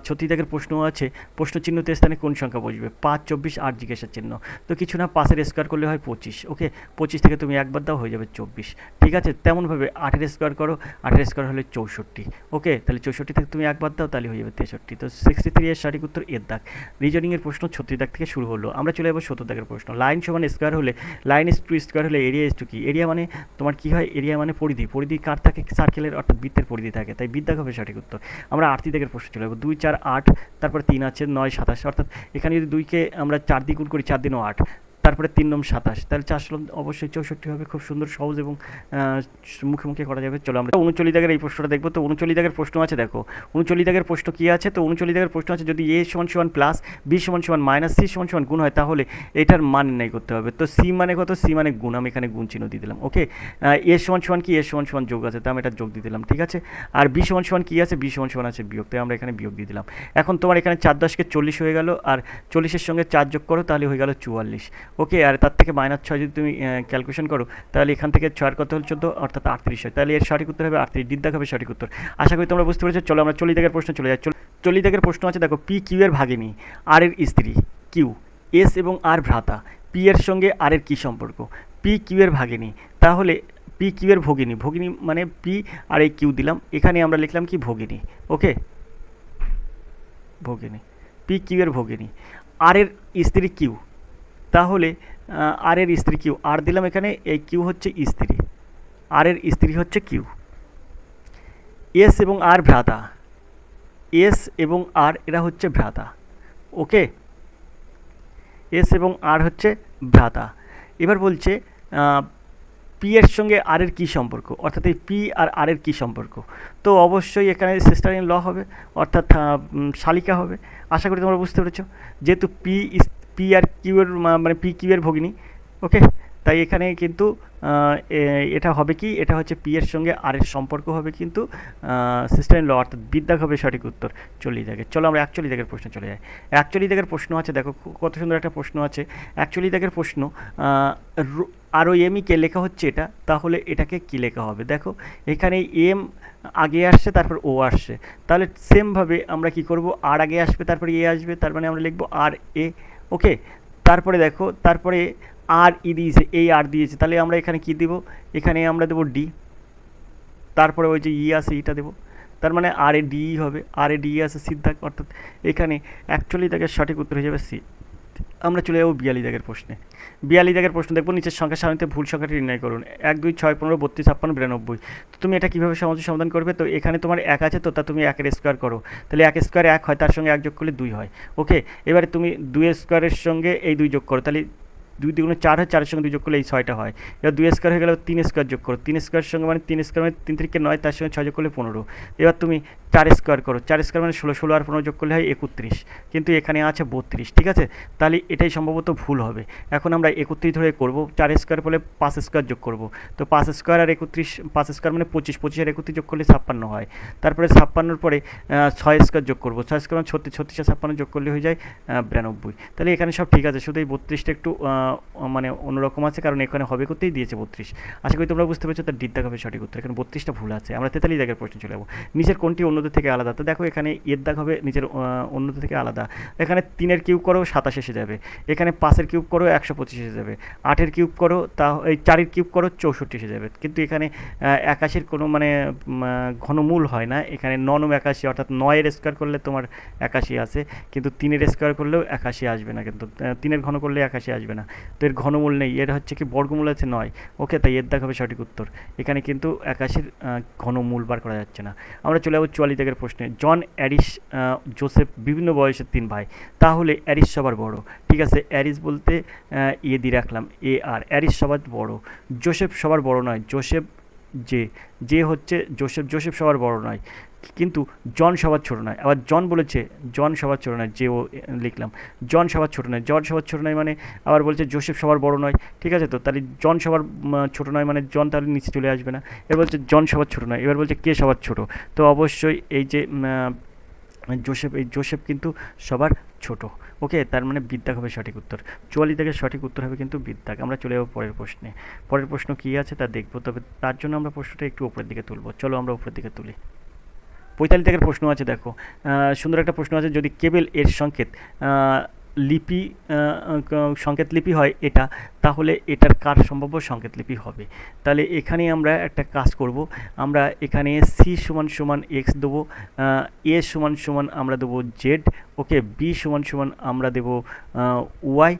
Speaker 1: 36 দাগের প্রশ্ন আছে প্রশ্ন চিহ্নিত স্থানে কোন সংখ্যা বসবে, 5, 24, 8 জিজ্ঞাসা চিহ্ন। তো কিছু না, 5-এর স্কোয়ার করলে হয় 25, ওকে, 25 থেকে তুমি একবার দাও হয়ে যাবে 24, ঠিক আছে। তেমনভাবে 8-এর স্কোয়ার করো, 8-এর স্কোয়ার হলে 64, ওকে, তাহলে 64 থেকে তুমি একবার দাও তাহলে হয়ে যাবে 63। তো 63 এর সঠিক উত্তর এর দাগ। রিজনিংয়ের প্রশ্ন 36 দাগ থেকে শুরু হলো। আমরা চলে যাবো 70 দাগের প্রশ্ন। লাইন সমান স্কোয়ার হলে, লাইন ইস টু স্কোয়ার হলে এরিয়া ইস টু কি? এরিয়া মানে তোমার কী হয়, এরিয়া মানে পরিধি, পরিধি কার থাকে, সার্কেলের অর্থাৎ বৃত্তের পরিধি থাকে, তাই বৃত্ত হবে সঠিক উত্তর। আমরা 8 দাগের প্রশ্ন চলে যাবো। 2, 4, 8, তারপরে 3 আছে 9, 27, অর্থাৎ এখানে যদি 2কে আমরা 4 দিয়ে গুণ করি, 4 দিনও 8, তারপরে 3 9 27, তাহলে 4 অবশ্যই 64 হবে। খুব সুন্দর, সহজ এবং মুখে মুখে করা যাবে। চলো আমরা 39 দাগের এই প্রশ্নটা দেখবো। তো 39 দাগের প্রশ্ন আছে দেখো, 39 দাগের প্রশ্ন কী আছে, তো 39 দাগের প্রশ্ন আছে যদি এ সমান সমান প্লাস, বি সমান সমান মাইনাস, সি সমান সমান গুণ হয় তাহলে এটার মান নির্ণয় করতে হবে। তো সি মানে কত, সি মানে গুণ, আমি এখানে গুণ চিহ্ন দিয়ে দিলাম, ওকে। এ সমান সমান কি, এ সমান সমান যোগ আছে, তো আমি এটা যোগ দিয়ে দিলাম, ঠিক আছে। আর বি সমান সমান কী আছে, বি সমান সমান আছে বিয়োগ, তাই আমরা এখানে বিয়োগ দিয়ে দিলাম। এখন তোমার এখানে 4 10কে 40 হয়ে গেল, আর 40-এর সঙ্গে 4 যোগ করো তাহলে হয়ে গেল 44, ওকে। আর তার থেকে -6 যদি তুমি ক্যালকুলেশন করো তাহলে এখান থেকে 6 কত হল 14, অর্থাৎ 38 হয়, তাহলে এর সঠিক উত্তর হবে 38, ডিদ্দাগ হবে সঠিক উত্তর। আশা করি তোমরা বুঝতে পেরেছো। চলো আমরা 40 দাগের প্রশ্ন চলে যাই। 40 দাগের প্রশ্ন আছে দেখো, পি কিউ এর ভাগিনী, আর এর স্ত্রী কিউ, এস এবং আর ভ্রাতা, পি এর সঙ্গে আর এর কী সম্পর্ক? পি কিউ এর ভাগিনী, তাহলে পি কিউ এর ভগিনী, ভগিনী মানে পি আর এই কিউ দিলাম, এখানে আমরা লিখলাম কি ভগিনী, ওকে, ভগিনী, পি কিউ এর ভগিনী। আর এর স্ত্রী কিউ, তাহলে আর এর স্ত্রী কিউ, আর দিলাম এখানে, এই কিউ হচ্ছে স্ত্রী, আর এর স্ত্রী হচ্ছে কিউ। এস এবং আর ভ্রাতা, এস এবং আর এরা হচ্ছে ভ্রাতা, ওকে, এস এবং আর হচ্ছে ভ্রাতা। এবার বলছে পি এর সঙ্গে আর এর কী সম্পর্ক, অর্থাৎ এই পি আর আর এর কী সম্পর্ক? তো অবশ্যই এখানে সিস্টার ইন ল হবে, অর্থাৎ শালিকা হবে। আশা করি তোমরা বুঝতে পেরেছো, যেহেতু পি আর কিউ এর মানে পি কিউ এর ভগিনী, ওকে, তাই এখানে কিন্তু এটা হবে কি, এটা হচ্ছে পি এর সঙ্গে আর এর সম্পর্ক হবে কিন্তু সিস্টার ইন ল, অর্থাৎ বিদ্যাগ হবে সঠিক উত্তর 40 দাগে। চলো আমরা 41 দাগের প্রশ্ন চলে যাই। 41 দাগের প্রশ্ন আছে দেখো, কত সুন্দর একটা প্রশ্ন আছে। 41 দাগের প্রশ্ন, আর ওই এমইকে লেখা হচ্ছে এটা, তাহলে এটাকে কি লেখা হবে? দেখো এখানে এম আগে আসছে তারপর ও আসছে, তাহলে সেমভাবে আমরা কি করব, আর আগে আসবে তারপরে এ আসবে, তার মানে আমরা লিখবো আর এ, ওকে। তারপরে দেখো, তারপরে আর ই দিয়েছে, এই আর দিয়েছে, তাহলে আমরা এখানে কি দেবো, এখানে আমরা দেবো ডি, তারপরে ওই যে ই আছে ইটা দেবো, তার মানে আর এ ডি হবে, আর এ ডি আছে সিদ্ধাক, অর্থাৎ এখানে অ্যাকচুয়ালি তাকে সঠিক উত্তর হয়ে যাবে সি। আমরা চলে যাবো 42 দাগের প্রশ্নে। 42 দাগের প্রশ্ন দেখবো, নিচের সংখ্যা সারণীতে ভুল সংখ্যাটি নির্ণয় করুন। 1 2 6 15 32 56 92। তো তুমি এটা কীভাবে সহজে সমাধান করবে? তো এখানে তোমার 1 আছে, তো তা তুমি 1-এর স্কোয়ার করো, তাহলে 1 স্কোয়ার 1 হয়, তার সঙ্গে 1 যোগ করলে 2 হয়, ওকে। এবারে তুমি 2 স্কোয়ারের সঙ্গে এই 2 যোগ করো, তাহলে 2 2 4 হয়, 4-এর সঙ্গে 2 যোগ করলে এই 6টা হয়। এবার 2 স্কোয়ার হয়ে গেলে 3 স্কোয়ার যোগ করো, 3 স্কোয়ারের সঙ্গে মানে 3 স্কোয়ার মানে 3 3 9, তার সঙ্গে 6 যোগ করলে 15। এবার তুমি 4 স্কোয়ার করো, 4 স্কোয়ার মানে 16, 16 আর 15 যোগ করলে হয় 31, কিন্তু এখানে আছে 32, ঠিক আছে, তাহলে এটাই সম্ভবত ভুল হবে। এখন আমরা 31 ধরে করব, 4 স্কোয়ার বলে 5 স্কোয়ার যোগ করব, তো 5 স্কোয়ার আর 31, 5 স্কোয়ার মানে 25, 25 আর 31 যোগ করলে 56 হয়। তারপরে 56-র পরে 6 স্কোয়ার যোগ করব, 6 স্কোয়ার মানে 36, 36 আর 56 যোগ করলে হয়ে যায় 92। তাহলে এখানে সব ঠিক আছে, শুধু এই 32টা একটু মানে অন্যরকম আছে, কারণ এখানে হবে করতেই দিয়েছে 32। আশা করি তোমরা বুঝতে পেরেছো, তার ডিদ্দাগ হবে সঠিক উত্তর, এখানে 32টা ভুল আছে। আমরা 43 দাগের প্রশ্ন চলে যাবো। নিচের কোনটি অন্যদের থেকে আলাদা? তো দেখো এখানে এর দাগ হবে নিচের অন্যদের থেকে আলাদা। এখানে 3-এর কিউব করো 27 এসে যাবে, এখানে 5-এর কিউব করো 125 এসে যাবে, 8-এর কিউব করো তা এই 4-এর কিউব করো 64 এসে যাবে, কিন্তু এখানে 81-এর কোনো মানে ঘনমূল হয় না, এখানে 9 81, অর্থাৎ 9-এর স্কোয়ার করলে তোমার 81 আসে, কিন্তু 3-এর স্কোয়ার করলেও 81 আসবে না, কিন্তু 3-এর ঘন করলে 81 আসবে না। তো এর ঘনমূল নেই, এর হচ্ছে কি বর্গমূল আছে 9। ওকে, তাই এর দাগ হবে সঠিক উত্তর। এখানে কিন্তু 81-র ঘনমূল বার করা যাচ্ছে না। আমরা চলে যাবো 44 দাগের প্রশ্নে। জন, অ্যারিস, জোসেফ বিভিন্ন বয়সের 3 ভাই, তাহলে অ্যারিস সবার বড়। ঠিক আছে, অ্যারিস বলতে এ দিয়ে রাখলাম, এ আর অ্যারিস সবার বড়। জোসেফ সবার বড় নয়, জোসেফ যে যে হচ্ছে জোসেফ, জোসেফ সবার বড় নয়, কিন্তু জন সবার ছোট নয়। আবার জন বলেছে জন সবার ছোট নয়, যে ও লিখলাম জন সবার ছোট নয়, জন সবার ছোট নয় মানে আবার বলছে জোসেফ সবার বড় নয়। ঠিক আছে, তো তাহলে জন সবার ছোট নয় মানে জন তাহলে নিচে চলে আসবে না। এবার বলছে জন সবার ছোট নয়, এবার বলছে কে সবার ছোট। তো অবশ্যই এই যে জোসেফ, এই জোসেফ কিন্তু সবার ছোট। ওকে, তার মানে বিদ্যাক হবে সঠিক উত্তর। 44 দাগের সঠিক উত্তর হবে কিন্তু বিদ্যাক। আমরা চলে যাবো পরের প্রশ্নে। পরের প্রশ্ন কী আছে তা দেখবো, তবে তার জন্য আমরা প্রশ্নটা একটু উপরের দিকে তুলবো। চলো আমরা উপরের দিকে তুলি। 45 দাগের প্রশ্ন আছে দেখো, সুন্দর একটা প্রশ্ন আছে। যদি কেবল এর সংকেত লিপি সংকেত লিপি হয় এটা, তাহলে এটার কার সম্ভাব্য সংকেত লিপি হবে? তাহলে এখানে আমরা একটা কাজ করব। আমরা এখানে সি সমান সমান এক্স দেবো, এ সমান সমান আমরা দেবো জেড, ওকে, বি সমান সমান আমরা দেবো ওয়াই,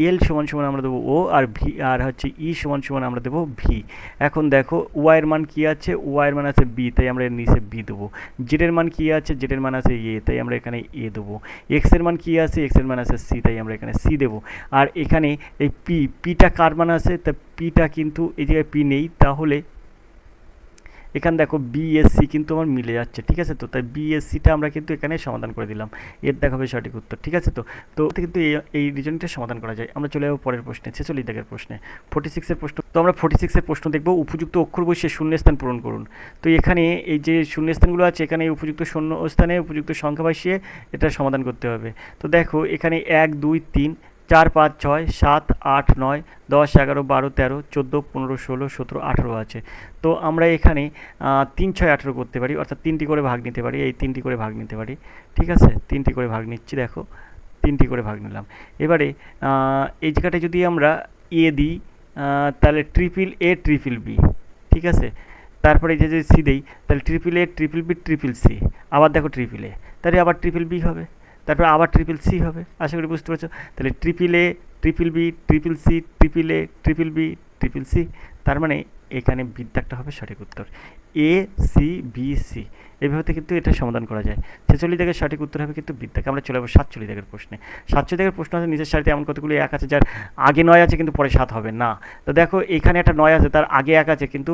Speaker 1: এল সমান সমান আমরা দেবো ও, আর ভি আর হচ্ছে ই সমান সমান আমরা দেবো ভি। এখন দেখো ওয়াইয়ের মান কী আছে, ওয়াইয়ের মান আছে বি, তাই আমরা এর নিচে বি দেবো। জেডের মান কী আছে, জেডের মান আছে এ, তাই আমরা এখানে এ দেবো। এক্সের মান কী আছে, এক্সের মান আছে সি, তাই আমরা এখানে সি দেবো। আর এখানে এই পিটা কার মান আছে, তা পিটা কিন্তু এই জায়গায় পি নেই, তাহলে এখানে দেখো বিএসসি কিন্তু আমার মিলে যাচ্ছে। ঠিক আছে, তো তাই বিএসসিটা আমরা কিন্তু এখানে সমাধান করে দিলাম। এর দেখা হবে সঠিক উত্তর। ঠিক আছে, তো তো কিন্তু এই রিজনটা সমাধান করা যায়। আমরা চলে যাবো পরের প্রশ্নে, 46 দাগের প্রশ্নে, 46-এর প্রশ্ন। তো আমরা 46-এর প্রশ্ন দেখবো। উপযুক্ত অক্ষর বসিয়ে শূন্যস্থান পূরণ করুন। তো এখানে এই যে শূন্যস্থানগুলো আছে, এখানে উপযুক্ত শূন্যস্থানে উপযুক্ত সংখ্যা বসিয়ে এটা সমাধান করতে হবে। তো দেখো এখানে 1 2 3 4 5 6 7 8 9 10 11 12 13 14 15 16 17 18 আছে। তো আমরা এখানে 3 6 18 করতে পারি, অর্থাৎ 3টি করে ভাগ নিতে পারি, এই 3টি করে ভাগ নিতে পারি। ঠিক আছে, 3টি করে ভাগ নিচ্ছি, দেখো 3টি করে ভাগ নিলাম। এবারে এই জায়গাটায় যদি আমরা এ দিই, তাহলে ট্রিপল এ ট্রিপল বি। ঠিক আছে, তারপরে এই যে যদি সি দিই, তাহলে triple A triple B triple C, আবার দেখো ট্রিপল এ, তাহলে আবার ট্রিপল বি হবে, তারপর আবার ট্রিপল সি হবে। আশা করি বুঝতে পারছো। তাহলে triple A triple B triple C triple A triple B triple C, তার মানে এখানে বিদ্যাকটা হবে সঠিক উত্তর, এ সি বি সি। এইভাবে কিন্তু এটা সমাধান করা যায়। 46 দাগের সঠিক উত্তর হবে কিন্তু বিদ্যাক। আমরা চলে যাবো 47 দাগের প্রশ্নে। 47 দাগের প্রশ্ন আছে, নিচের সারিতে এমন কতগুলি 1 আছে যার আগে 9 আছে কিন্তু পরে 7 হবে না। তো দেখো এখানে একটা 9 আছে, তার আগে 1 আছে কিন্তু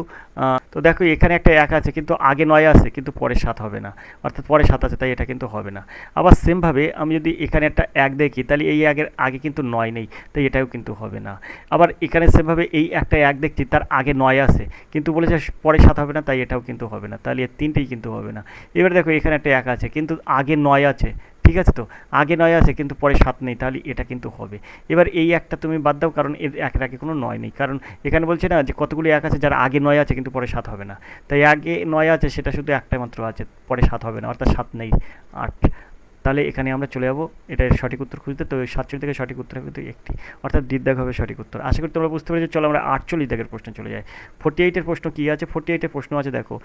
Speaker 1: তো দেখো এখানে একটা 1 আছে কিন্তু আগে 9 আছে কিন্তু পরে 7 হবে না, অর্থাৎ পরে 7 আছে, তাই এটা কিন্তু হবে না। আবার সেমভাবে আমি যদি এখানে একটা 1 দেখি, তাহলে এই আগে কিন্তু 9 নেই, তাই এটাও কিন্তু হবে না। আবার এখানে সেমভাবে এই একটা 1 দেখছি, তার আগে 9 আছে কিন্তু বলেছে পরে 7 হবে না, তাই এটাও কিন্তু হবে না, তাহলে এর 3টেই কিন্তু হবে না। এবার দেখো এখানে একটা 1 আছে কিন্তু আগে 9 আছে। ঠিক আছে, তো আগে 9 আছে কিন্তু পরে 7 নেই, তাহলে এটা কিন্তু হবে। এবার এই একটা তুমি বাদ দাও, কারণ এর একের আগে কোনো 9 নেই, কারণ এখানে বলছে না যে কতগুলি 1 আছে যার আগে 9 আছে কিন্তু পরে 7 হবে না, তাই আগে 9 আছে সেটা শুধু একটাই মাত্র আছে, পরে 7 হবে না, অর্থাৎ 7 নেই 8। তাহলে এখানে আমরা চলে যাবো এটা সঠিক উত্তর খুঁজতে। তো 47 থেকে সঠিক উত্তর হবে কিন্তু একটি, অর্থাৎ দ্বিত দাগ হবে সঠিক উত্তর। আশা করি তোমরা বুঝতে পেরেছো। চলো আমরা 48 দাগের প্রশ্নে চলে যাই। 48-এর প্রশ্ন কী আছে? 48-এর প্রশ্ন আছে দেখো,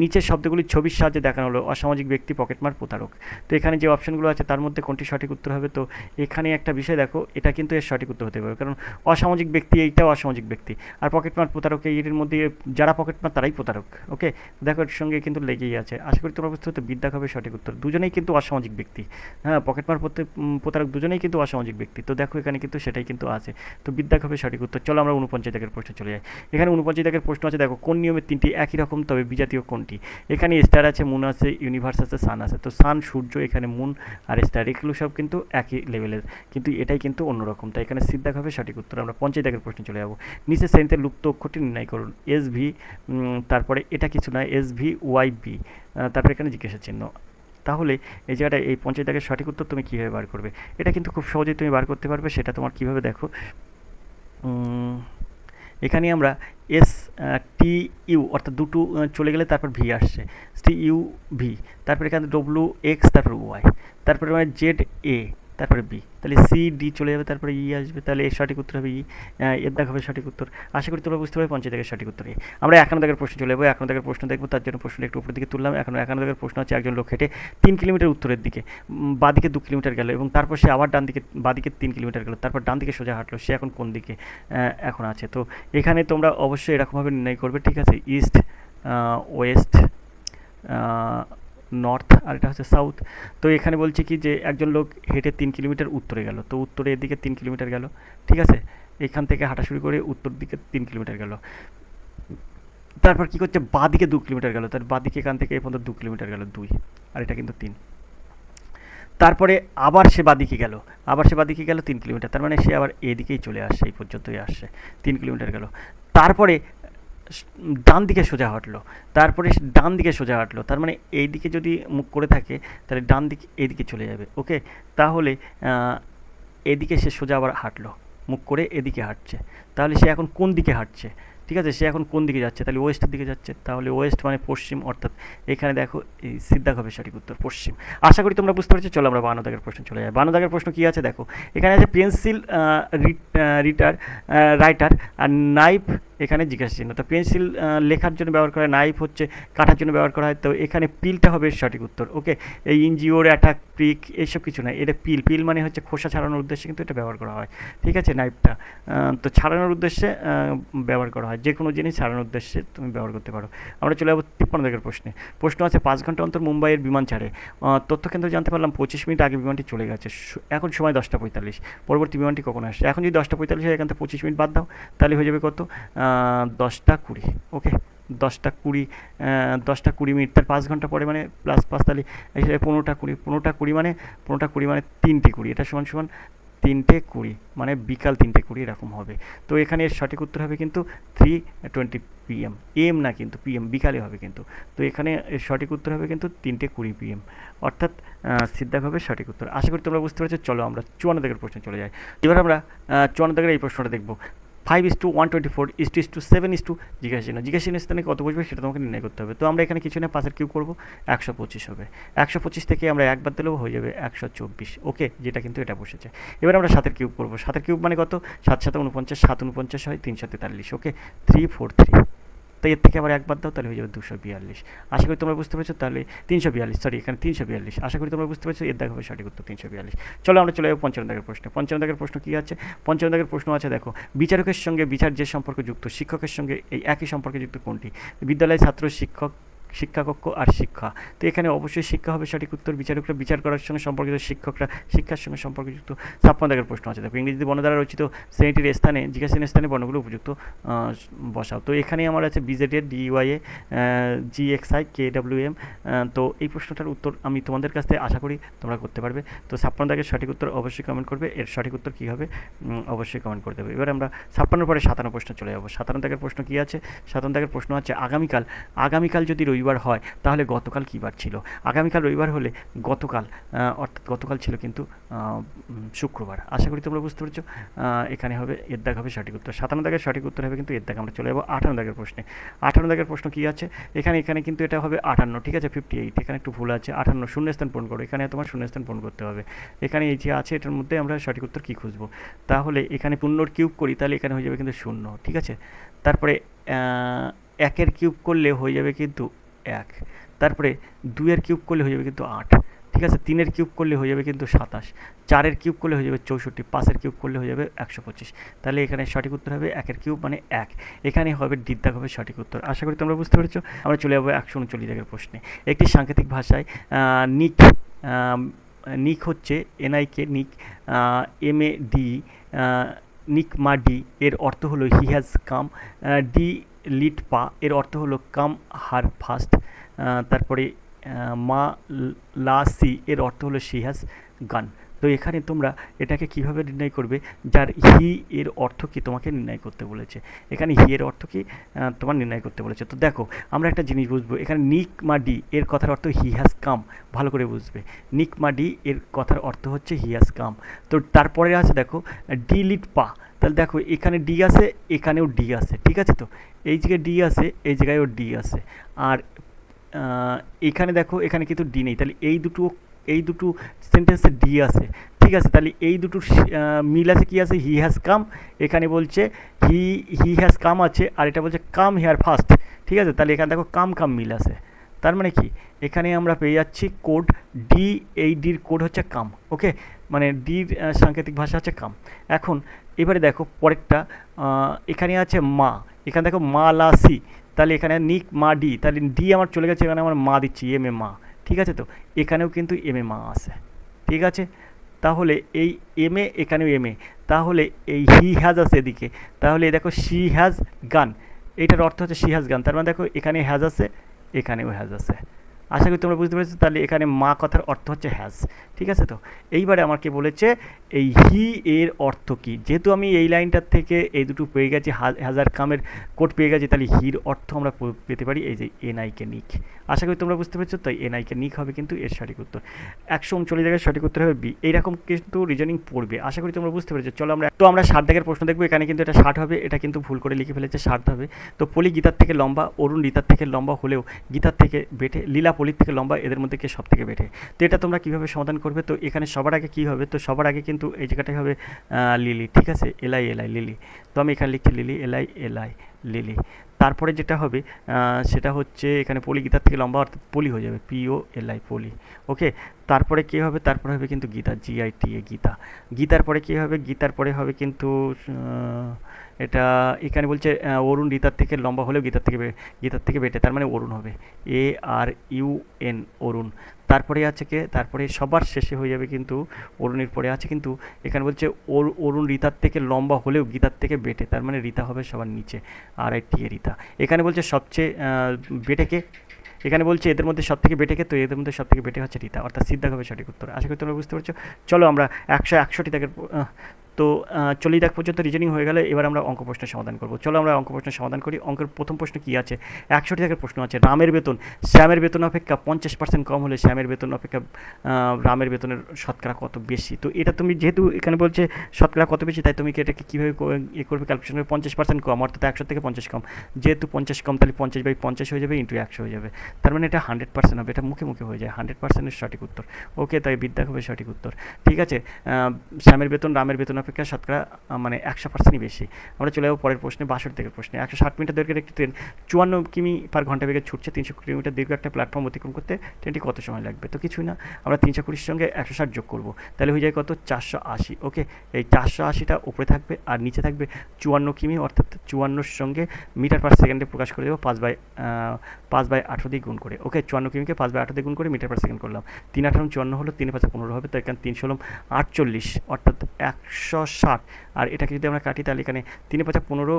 Speaker 1: নিচের শব্দগুলি ছবির সাহায্যে দেখানো হলো, অসামাজিক ব্যক্তি, পকেটমার, প্রতারক। তো এখানে যে অপশনগুলো আছে তার মধ্যে কোনটি সঠিক উত্তর হবে? তো এখানে একটা বিষয় দেখো, এটা কিন্তু এর সঠিক উত্তর হতে পারে, কারণ অসামাজিক ব্যক্তি এইটাও অসামাজিক ব্যক্তি, আর পকেটমার, প্রতারক এর মধ্যে যারা পকেটমার তারাই প্রতারক। ওকে, দেখো এর সঙ্গে কিন্তু লেগেই আছে। আশা করি তোমরা বুঝতে পারছো। বিদ্যাক হবে সঠিক উত্তর। দুজনেই কিন্তু অসামাজিক ব্যক্তি, হ্যাঁ, পকেটমার, প্রতারক দুজনেই কিন্তু অসামাজিক ব্যক্তি। তো দেখো এখানে কিন্তু সেটাই কিন্তু আছে। তো বিদ্যাক হবে সঠিক উত্তর। চলো আমরা 49 দাগের প্রশ্নে চলে যাই। এখানে 49 দাগের প্রশ্ন আছে দেখো, কোন নিয়মের 3টি একই রকম তবে বিজাতীয় কোনটি? এখানে স্টার আছে, মুন আছে, ইউনিভার্স আছে, সান আছে। তো সান সূর্য, এখানে মুন আর স্টার, এগুলো সব কিন্তু একই লেভেলের, কিন্তু এটাই কিন্তু অন্যরকম, তাই এখানে সিদ্ধাক হবে সঠিক উত্তর। আমরা 50 দাগের প্রশ্নে চলে যাবো। নিচের শ্রেণীতে লুপ্ত অক্ষরটি নির্ণয় করুন। এস ভি, তারপরে এটা কিছু নয়, এস ভি ওয়াই বি, তারপরে এখানে জিজ্ঞাসা চিহ্ন। তাহলে এই জায়গাটায় এই 50 দাগের সঠিক উত্তর তুমি কীভাবে বার করবে? এটা কিন্তু খুব সহজেই তুমি বার করতে পারবে। সেটা তোমার কীভাবে দেখো, এখানে আমরা এস টি ইউ, অর্থাৎ দুটো চলে গেলে তারপর ভি আসছে, টি ইউ ভি, তারপর এখানে ডব্লু এক্স, তারপর ওয়াই, তারপরে মানে জেড এ, তারপরে বি, তাহলে সি ডি চলে যাবে, তারপরে ই আসবে, তাহলে এর সঠিক উত্তর হবে ই, এর দাগ হবে সঠিক উত্তর। আশা করি তোমরা বুঝতে পারবে 5 দাগের সঠিক উত্তর এ। আমরা 1 দাগের প্রশ্ন চলে যাবো। 1 দাগের প্রশ্ন দেখবো, তার জন্য প্রশ্নটা একটু উপরের দিকে তুললাম। এখন 1 দাগের প্রশ্ন হচ্ছে, একজন লোক হেঁটে 3 কিলোমিটার উত্তরের দিকে, বাদিকে 2 কিলোমিটার গেল এবং তারপর সে আবার ডান দিকে বাদিকে 3 কিলোমিটার গেল, তারপর ডান দিকে সোজা হাঁটলো, সে এখন কোন দিকে এখন আছে? তো এখানে তোমরা অবশ্যই এরকমভাবে নির্ণয় করবে, ঠিক আছে? ইস্ট, ওয়েস্ট, নর্থ, আর এটা হচ্ছে সাউথ। তো এখানে বলছে কি যে একজন লোক হেঁটে 3 কিলোমিটার উত্তরে গেল, তো উত্তরে এদিকে 3 কিলোমিটার গেল, ঠিক আছে? এখান থেকে হাঁটা শুরু করে উত্তর দিকে 3 কিলোমিটার গেল, তারপর কি করছে, বাঁ দিকে 2 কিলোমিটার গেল, তার বাঁ দিকে এখান থেকে এই পর্যন্ত 2 কিলোমিটার গেল, 2, আর এটা কিন্তু 3। তারপরে আবার সে বাদিকে গেল, 3 কিলোমিটার, তার মানে সে আবার এদিকেই চলে আসছে, এই পর্যন্তই আসছে, 3 কিলোমিটার গেল। তারপরে ডান দিকে সোজা হাঁটলো, তার মানে এই দিকে যদি মুখ করে থাকে তাহলে ডান দিকে এইদিকে চলে যাবে, ওকে? তাহলে এদিকে সে সোজা আবার হাঁটলো, মুখ করে এদিকে হাঁটছে, তাহলে সে এখন কোন দিকে হাঁটছে? ঠিক আছে, সে এখন কোন দিকে যাচ্ছে? তাহলে ওয়েস্টের দিকে যাচ্ছে, তাহলে ওয়েস্ট মানে পশ্চিম, অর্থাৎ এখানে দেখো এই সিদ্ধাক হবে সঠিক উত্তর, পশ্চিম। আশা করি তোমরা বুঝতে পারছো। চলো আমরা 52 দাগের প্রশ্ন চলে যাই। 52 দাগের প্রশ্ন কী আছে দেখো, এখানে আছে পেন্সিল রাইটার আর নাইফ, এখানে জিজ্ঞাসা চিহ্ন। তো পেন্সিল লেখার জন্য ব্যবহার করা হয়, নাইফ হচ্ছে কাটার জন্য ব্যবহার করা হয়, তো এখানে পিলটা হবে সঠিক উত্তর, ওকে? এই ইনজিওর, অ্যাটাক, প্রিক এইসব কিছু নয়, এটা পিল মানে হচ্ছে খোসা ছাড়ানোর উদ্দেশ্যে কিন্তু এটা ব্যবহার করা হয়, ঠিক আছে? নাইফটা তো ছাড়ানোর উদ্দেশ্যে ব্যবহার করা হয়, যে কোনো জিনিস ছাড়ানোর উদ্দেশ্যে তুমি ব্যবহার করতে পারো। আমরা চলে যাবো 53 দাগের প্রশ্নে। প্রশ্ন আছে 5 ঘন্টা অন্তর মুম্বাইয়ের বিমান ছাড়ে, তথ্য কেন্দ্র জানতে পারলাম 25 মিনিট আগে বিমানটি চলে গেছে, এখন সময় 10টা 45, পরবর্তী বিমানটি কখন আসছে? এখন যদি 10টা 45 হয়, এখান থেকে 25 মিনিট বাদ দাও, তাহলে হয়ে যাবে কত? 10টা 20, ওকে? 10টা 20, 10টা 20 মিনিট, তার 5 ঘন্টা পরে মানে +5, তাহলে হিসেবে 15টা 20 মানে 15টা 20 মানে 3টে 20, এটা সমান সমান 3টে 20 মানে বিকাল 3টে 20 এরকম হবে। তো এখানে এর সঠিক উত্তর হবে কিন্তু 3:20 PM, এম না কিন্তু PM, বিকালে হবে কিন্তু। তো এখানে এর সঠিক উত্তর হবে কিন্তু 3:20 PM, অর্থাৎ সিদ্ধাক হবে সঠিক উত্তর। আশা করি তোমরা বুঝতে পেরেছো। চলো আমরা 54 দাগের প্রশ্নে চলে যাই। এবার আমরা 54 দাগের এই প্রশ্নটা দেখবো। 5:124 7 জিজ্ঞাসা চিহ্ন স্থানে কত বসবে সেটা তোমাকে নির্ণয় করতে হবে। তো আমরা এখানে কিছু না, 5-এর কিউব করবো, 125 হবে। 125 থেকে আমরা একবার দিলেও হয়ে যাবে 124, ওকে? যেটা কিন্তু এটা বসেছে। এবার আমরা 7-এর কিউব করবো। 7-এর কিউব মানে কত? 7×7 = 49, 7×49 হয় 343, ওকে? 343, তো এর থেকে আবার একবার দাও, তাহলে হয়ে যাবে 242। আশা করি তোমরা বুঝতে পেরেছো। তাহলে 342, সরি এখানে 342, আশা করি তোমরা বুঝতে পেরেছো। এর দাগ হবে সঠিক উত্তর 342। চলো আমরা চলে যাবো 55 দাগের প্রশ্নে। 55 দাগের প্রশ্ন কী আছে? 55 দাগের প্রশ্ন আছে দেখো, বিচারকের সঙ্গে বিচার যে সম্পর্ক যুক্ত, শিক্ষকের সঙ্গে এই একই সম্পর্কে যুক্ত কোনটি? বিদ্যালয়, ছাত্র, শিক্ষাকক্ষ আর শিক্ষা। তো এখানে অবশ্যই শিক্ষা হবে সঠিক উত্তর। বিচারকরা বিচার করার সঙ্গে সম্পর্কিত, শিক্ষকরা শিক্ষার সঙ্গে সম্পর্কযুক্ত। 56 দাগের প্রশ্ন আছে দেখো, ইংরেজিতে বর্ণ দ্বারা রচিত শ্রেণীটির স্থানে জিজ্ঞাসা স্থানে বর্ণগুলো উপযুক্ত বসাও। তো এখানে আমার আছে BZA, DYA, GXI, KWM। তো এই প্রশ্নটার উত্তর আমি তোমাদের কাছ থেকে আশা করি তোমরা করতে পারবে। তো 56 দাগের সঠিক উত্তর অবশ্যই কমেন্ট করবে। এর সঠিক উত্তর কী হবে অবশ্যই কমেন্ট করে দেবে। এবার আমরা 56 পরে 57 প্রশ্ন চলে যাবো। 57 দাগের প্রশ্ন কী আছে? 57 দাগের প্রশ্ন আছে, আগামীকাল যদি রবিবার হয় তাহলে গতকাল কী বার ছিল? আগামীকাল রবিবার হলে গতকাল, অর্থাৎ গতকাল ছিল কিন্তু শুক্রবার। আশা করি তোমরা বুঝতে পেরেছো। এখানে হবে এর দাগ হবে সঠিক উত্তর। 57 দাগের সঠিক উত্তর হবে কিন্তু এর দাগ। আমরা চলে যাবো 58 দাগের প্রশ্নে। 58 দাগের প্রশ্ন কী আছে? এখানে কিন্তু এটা হবে 58, ঠিক আছে? 58, এখানে একটু ভুল আছে। 58 শূন্যস্থান পূরণ করো, এখানে তোমার শূন্যস্থান পূরণ করতে হবে। এখানে এই যে আছে এটার মধ্যে আমরা সঠিক উত্তর কী খুঁজবো? তাহলে এখানে 15 কিউব করি, তাহলে এখানে হয়ে যাবে কিন্তু 0, ঠিক আছে? তারপরে 1-এর কিউব করলে হয়ে যাবে কিন্তু 1, তারপরে 2-এর কিউব করলে হয়ে যাবে কিন্তু 8, ঠিক আছে? 3-এর কিউব করলে হয়ে যাবে কিন্তু 27, 4-এর কিউব করলে হয়ে যাবে 64, 5-এর কিউব করলে হয়ে যাবে 125। তাহলে এখানে সঠিক উত্তর হবে 1-এর কিউব মানে 1। এখানে হবে ডিদ্দাগ হবে সঠিক উত্তর। আশা করি তোমরা বুঝতে পেরেছো। আমরা চলে যাবো 139 দাগের প্রশ্নে। একটি সাংকেতিক ভাষায় নিক হচ্ছে NIK, নিক, MAD, নিক মাডি এর অর্থ হলো হি হ্যাজ কাম। ডি লিট পা এর অর্থ হলো কাম হার ফাস্ট। তারপরে মা লাসি এর অর্থ হলো শি হ্যাজ গান। তো এখানে তোমরা এটাকে কিভাবে নির্ণয় করবে? যার হি এর অর্থ কি তোমাকে নির্ণয় করতে বলেছে। এখানে হি এর অর্থ কি তোমার নির্ণয় করতে বলেছে। তো দেখো আমরা একটা জিনিস বুঝবো, এখানে নিক মা ডি এর কথার অর্থ হি হ্যাজ কাম, ভালো করে বুঝবে। নিক মা ডি এর কথার অর্থ হচ্ছে হি হ্যাজ কাম। তো তারপরে আছে দেখো ডি লিট পা, তাহলে দেখো এখানে ডি আছে, এখানেও ডি আছে, ঠিক আছে? তো এই জায়গায় ডি আছে, এই জায়গায়ও ডি আছে, আর এখানে দেখো এখানে কিন্তু ডি নেই, তাহলে এই দুটো সেন্টেন্সে ডি আছে, ঠিক ঠিক আছে, তাহলে এই দুটোর মিল আছে, কি আছে, হি হ্যাজ কাম, এখানে বলছে হি হ্যাজ কাম আছে, আর এটা বলছে কাম হেয়ার ফার্স্ট। ঠিক আছে, তাহলে এখানে দেখো কাম কাম মিল আছে, তার মানে কি এখানে আমরা পেয়ে যাচ্ছি কোড ডি, এই ডির কোড হচ্ছে কাম। ওকে, মানে ডির সাংকেতিক ভাষা হচ্ছে কাম। এখন এবারে দেখো পরেরটা, এখানে আছে মা, এখানে দেখো মা লা সি, তাহলে এখানে নিক মা ডি, তাহলে ডি আমার চলে গেছে, এখানে আমার মা দিচ্ছি এম এ মা। ঠিক আছে, তো এখানেও কিন্তু এম এ মা আছে। ঠিক আছে, তাহলে এই এম এ, এখানেও এম এ, তাহলে এই হি হ্যাজ আছে এদিকে, তাহলে দেখো শি হ্যাজ গান, এইটার অর্থ হচ্ছে শি হ্যাজ গান, তার মানে দেখো এখানে হ্যাজ আছে, এখানেও হ্যাজ আছে। আশা করি তোমরা বুঝতে পেরেছো, তাহলে এখানে মা কথার অর্থ হচ্ছে হ্যাজ। ঠিক আছে, তো এইবারে আমাকে বলেছে এই হি এর অর্থ কী, যেহেতু আমি এই লাইনটার থেকে এই দুটো পেয়ে গেছি, হ্যাজার কামের কোড পেয়ে গেছি, তাহলে হির অর্থ আমরা পেতে পারি এই যে এনআইকে নিক। আশা করি তোমরা বুঝতে পেরেছো, তাই এনআইকে নিক হবে কিন্তু এর সঠিক উত্তর। 139 জায়গায় সঠিক উত্তর হবে বি। এইরকম কিন্তু রিজনিং পড়বে, আশা করি তোমরা বুঝতে পেরেছো। চলো আমরা 60 দাগের প্রশ্ন দেখবো, এখানে কিন্তু এটা 60 হবে, এটা কিন্তু ভুল করে লিখে ফেলেছে 60 হবে। তো পলি গীতার থেকে লম্বা, অরুণ রিতার থেকে লম্বা হলেও গীতার থেকে বেটে, লীলা পলির থেকে লম্বা, এদের মধ্যে কে সব থেকে বেটে। তো এটা তোমরা কীভাবে সমাধান করবে, তো এখানে সবার আগে কী হবে, তো সবার আগে কিন্তু এই জায়গাটাই হবে লিলি। ঠিক আছে, এলাই লিলি, তো আমি এখানে লিখছি লিলি, এলাই লিলি। তারপরে যেটা হবে সেটা হচ্ছে এখানে পলি গীতার থেকে লম্বা, অর্থাৎ পলি হয়ে যাবে, POLI পলি। ওকে, তারপরে কী হবে, তারপরে হবে কিন্তু গীতা, GITA গীতা। গীতার পরে কী হবে, গীতার পরে হবে কিন্তু এটা এখানে বলছে অরুণ রিতার থেকে লম্বা হলেও গীতার থেকে বেটে, তার মানে অরুণ হবে, ARUN অরুণ। তারপরে আছে কে, তারপরে সবার শেষে হয়ে যাবে কিন্তু অরুণের পরে আছে কিন্তু এখানে বলছে অরুণ রিতার থেকে লম্বা হলেও গীতার থেকে বেটে, তার মানে রিতা হবে সবার নিচে, RITA রিতা। এখানে বলছে সবচেয়ে বেটেকে, এখানে বলছে এদের মধ্যে সব থেকে বেটেকে, তো এদের মধ্যে সব থেকে বেটে হচ্ছে রিতা, অর্থাৎ সিদ্ধা হবে সঠিক উত্তর। আশা করি তোমরা বুঝতে পারছো। চলো আমরা 161 দাগের তো 40 দাগ পর্যন্ত রিজনিং হয়ে গেলে এবার আমরা অঙ্ক প্রশ্নের সমাধান করব। চলো আমরা অঙ্ক প্রশ্নের সমাধান করি। অঙ্কের প্রথম প্রশ্ন কী আছে, 61 দাগের প্রশ্ন আছে, রামের বেতন শ্যামের বেতন অপেক্ষা 50% কম হলে শ্যামের বেতন অপেক্ষা রামের বেতনের শতকরা কত বেশি। তো এটা তুমি যেহেতু এখানে বলছে শতকরা কত বেশি, তাই তুমি এটাকে কীভাবে করবে, ক্যালকুলেশন করবে, 50% কম, অর্থাৎ 100 থেকে 50 কম, যেহেতু 50 কম তাহলে 50/50 হয়ে যাবে, ইন্টু 100 হয়ে যাবে, তার মানে এটা 100% হবে, এটা মুখে মুখে হয়ে যায়, 100%-এর সঠিক উত্তর। ওকে, তাই বিদ্যা হবে সঠিক উত্তর। ঠিক আছে, শ্যামের বেতন রামের বেতন অপেক্ষা শতকরা মানে 100%ই বেশি। আমরা চলে যাবো পরের প্রশ্নে, 62 থেকে প্রশ্নে। 160 মিটার দৈর্ঘ্যের একটি ট্রেন 54 কিমি/ঘন্টা বেগে ছুটছে, 300 কিলোমিটার দীর্ঘ একটা প্ল্যাটফর্ম অতিক্রম করতে ট্রেনটি কত সময় লাগবে। তো কিছুই না, আমরা 320 সঙ্গে 160 যোগ করবো, তাহলে হয়ে যায় কত, 480। ওকে, এই 480টা উপরে থাকবে আর নিচে থাকবে 54 কিমি, অর্থাৎ 54 সঙ্গে মিটার/সেকেন্ডে প্রকাশ করে দেবো 5/8 দিয়ে গুণ করে। ওকে, 54 কিমিকে 5/8 দিয়ে গুণ করে মিটার/সেকেন্ড করলাম, 3 8 54 হলো, 3 5 15 হবে, তো এখানে 3 48, অর্থাৎ 160। আর এটাকে যদি আমরা কাটি তাহলে এখানে 3 5 15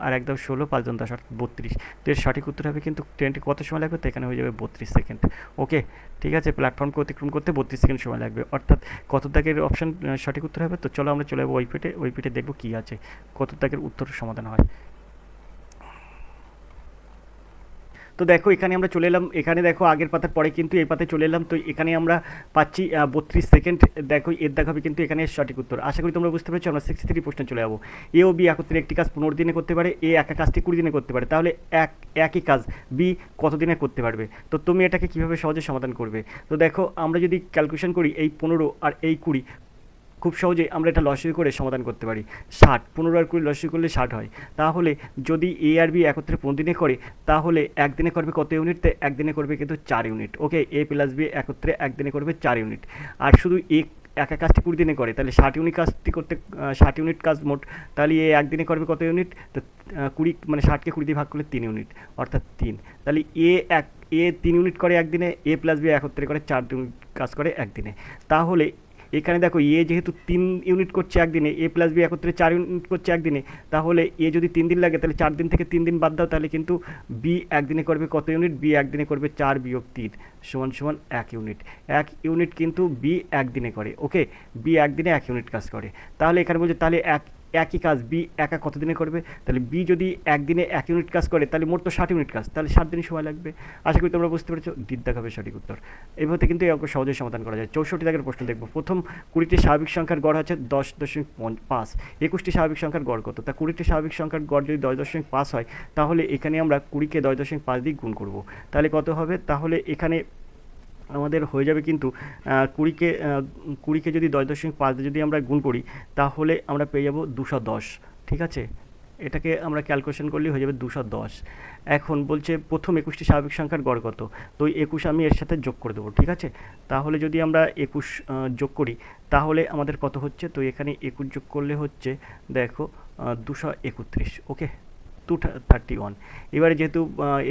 Speaker 1: আর 1 10 16, 5 10 অর্থাৎ 32। তো এর সঠিক উত্তর হবে কিন্তু ট্রেনটি কত সময় লাগবে, তো এখানে হয়ে যাবে 32 সেকেন্ড। ওকে, ঠিক আছে, প্ল্যাটফর্মকে অতিক্রম করতে 32 সেকেন্ড সময় লাগবে, অর্থাৎ কত দাগের অপশান সঠিক উত্তর হবে। তো চলো আমরা চলে যাবো ওই পেটে দেখবো কী আছে, কত দাগের উত্তর সমাধান হয়। তো দেখো এখানে আমরা চলে এলাম, এখানে দেখো আগের পাতার পরে কিন্তু এই পাতায় চলে এলাম, তো এখানে আমরা পাচ্ছি 32 সেকেন্ড। দেখো এর দেখাবে কিন্তু এখানে সঠিক উত্তর। আশা করি তোমরা বুঝতে পেরেছো। আমরা 63 প্রশ্নে চলে যাবো। এ ও বি একত্রে একটি কাজ 15 দিনে করতে পারে, এ একা কাজটি 20 দিনে করতে পারে, তাহলে একই কাজ বি কত দিনে করতে পারবে। তো তুমি এটাকে কীভাবে সহজে সমাধান করবে। তো দেখো আমরা যদি ক্যালকুলেশন করি, এই 15 আর এই 20 খুব সহজেই আমরা এটা লসই করে সমাধান করতে পারি। 60, 15 আর 20 লসই করলে 60 হয়। তাহলে যদি এ আর বি একত্রে 15 দিনে করে, তাহলে একদিনে করবে কত ইউনিট, তো একদিনে করবে কিন্তু 4 ইউনিট। ওকে, এ প্লাস বি একত্রে একদিনে করবে 4 ইউনিট। আর শুধু একা কাজটি 20 দিনে করে, তাহলে 60 ইউনিট কাজটি করতে 60 ইউনিট কাজ মোট, তাহলে এ একদিনে করবে কত ইউনিট, তো 20 মানে 60কে 20 দিয়ে ভাগ করলে 3 ইউনিট, অর্থাৎ 3। তাহলে এ 3 ইউনিট করে একদিনে, এ প্লাস বি একত্রে করে 4 ইউনিট কাজ করে একদিনে। তাহলে এখানে দেখো এ যেহেতু 3 ইউনিট করছে একদিনে, এ প্লাস বি একত্রে 4 ইউনিট করছে একদিনে, তাহলে এ যদি 3 দিন লাগে তাহলে 4 দিন থেকে 3 দিন বাদ দাও, তাহলে কিন্তু বি একদিনে করবে কত ইউনিট, বি একদিনে করবে 4 বিয়োগ 3 সমান 1 ইউনিট। 1 ইউনিট কিন্তু বি একদিনে করে। ওকে, বি একদিনে 1 ইউনিট কাজ করে। তাহলে এখানে বলছে তাহলে একই কাজ বি একা কত দিনে করবে, তাহলে বি যদি একদিনে 1 ইউনিট কাজ করে তাহলে মোট তো 60 ইউনিট কাজ, তাহলে 7 দিন সময় লাগবে। আশা করি তোমরা বুঝতে পেরেছো। দিক হবে সঠিক উত্তর। এইভাবে কিন্তু এই অঙ্ক সহজেই সমাধান করা যায়। 64 দাগের প্রশ্ন দেখবো। প্রথম 20টি স্বাভাবিক সংখ্যার গড় হচ্ছে 10.5, 21টি স্বাভাবিক সংখ্যার গড় কত। তা 20টি স্বাভাবিক সংখ্যার গড় যদি 10.5 হয়, তাহলে এখানে আমরা 20কে 10.5 দিয়ে গুণ করব, তাহলে কত হবে, তাহলে এখানে আমাদের হয়ে যাবে কিন্তু 20কে 20কে যদি 10.5 দিয়ে যদি আমরা গুণ করি তাহলে আমরা পেয়ে যাব 210। ঠিক আছে, এটাকে আমরা ক্যালকুলেশন করলেই হয়ে যাবে 210। এখন বলছে প্রথম 21টি স্বাভাবিক সংখ্যার গড় কত, তো 21 আমি এর সাথে যোগ করে দেবো। ঠিক আছে, তাহলে যদি আমরা 21 যোগ করি তাহলে আমাদের কত হচ্ছে, তো এখানে 21 যোগ করলে হচ্ছে দেখো 231। ওকে, 231। এবারে যেহেতু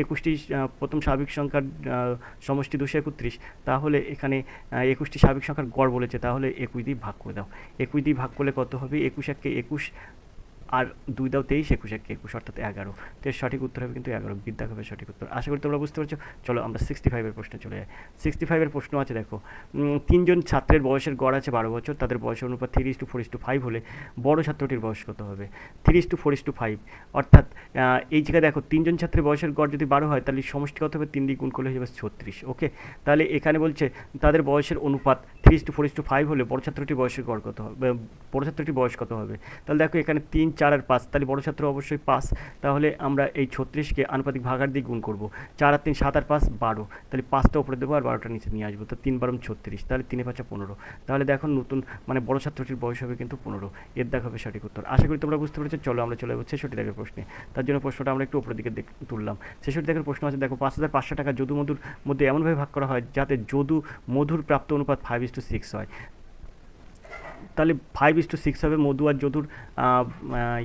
Speaker 1: 21টি প্রথম স্বাভাবিক সংখ্যার সমষ্টি 231, তাহলে এখানে 21টি স্বাভাবিক সংখ্যার গড় বলেছে, তাহলে 21 দিয়ে ভাগ করে দাও। 21 দিয়ে ভাগ করলে কত হবে, 21 একে 21 আর 2 দাও 23, 21 একে 21 অর্থাৎ 11। তো এর সঠিক উত্তর হবে কিন্তু 11, বিদ্যা হবে সঠিক উত্তর। আশা করি তোমরা বুঝতে পারছো। চলো আমরা 65-এর প্রশ্নে চলে যাই। 65-এর প্রশ্ন আছে দেখো, 3জন ছাত্রের বয়সের গড় আছে 12 বছর, তাদের বয়সের অনুপাত 3:4:5 হলে বড় ছাত্রটির বয়স কত হবে। 3:4:5 অর্থাৎ এই জায়গায় দেখো 3জন ছাত্রের বয়সের গড় যদি 12 হয় তাহলে সমষ্টি কত হবে, 3 দিয়ে গুণ করলে হয়ে যাবে 36। ওকে, তাহলে এখানে বলছে তাদের বয়সের অনুপাত 3:4:5 হলে বড় ছাত্রটির বয়সের গড় কত হবে, বড় ছাত্রটির বয়স কত হবে। তাহলে দেখো এখানে 3, 4 আর 5, তাহলে বড় ছাত্র অবশ্যই 5। তাহলে আমরা এই 36কে আনুপাতিক ভাগার দিয়ে গুণ করব। 4 আর 3 7 আর 5 12, তাহলে 5টা উপরে দেবো আর 12টা নিচে নিয়ে আসবো, তো 3 12 36, তাহলে 3 5 15। তাহলে দেখো নতুন মানে বড় ছাত্রটির বয়স হবে কিন্তু 15। এর দেখা হবে সঠিক উত্তর। আশা করি তোমরা বুঝতে পেরেছো। চলো আমরা চলে যাবো 66 দাগের প্রশ্নে। তার জন্য প্রশ্নটা আমরা একটু উপরের দিকে তুললাম। 66 দাগের প্রশ্ন আছে দেখো, 5500 টাকা যদু মধুর মধ্যে এমনভাবে ভাগ করা হয় যাতে যদু মধুর প্রাপ্ত অনুপাত 5:6 হয়। তাহলে 5:6 হবে মধু আর যদুর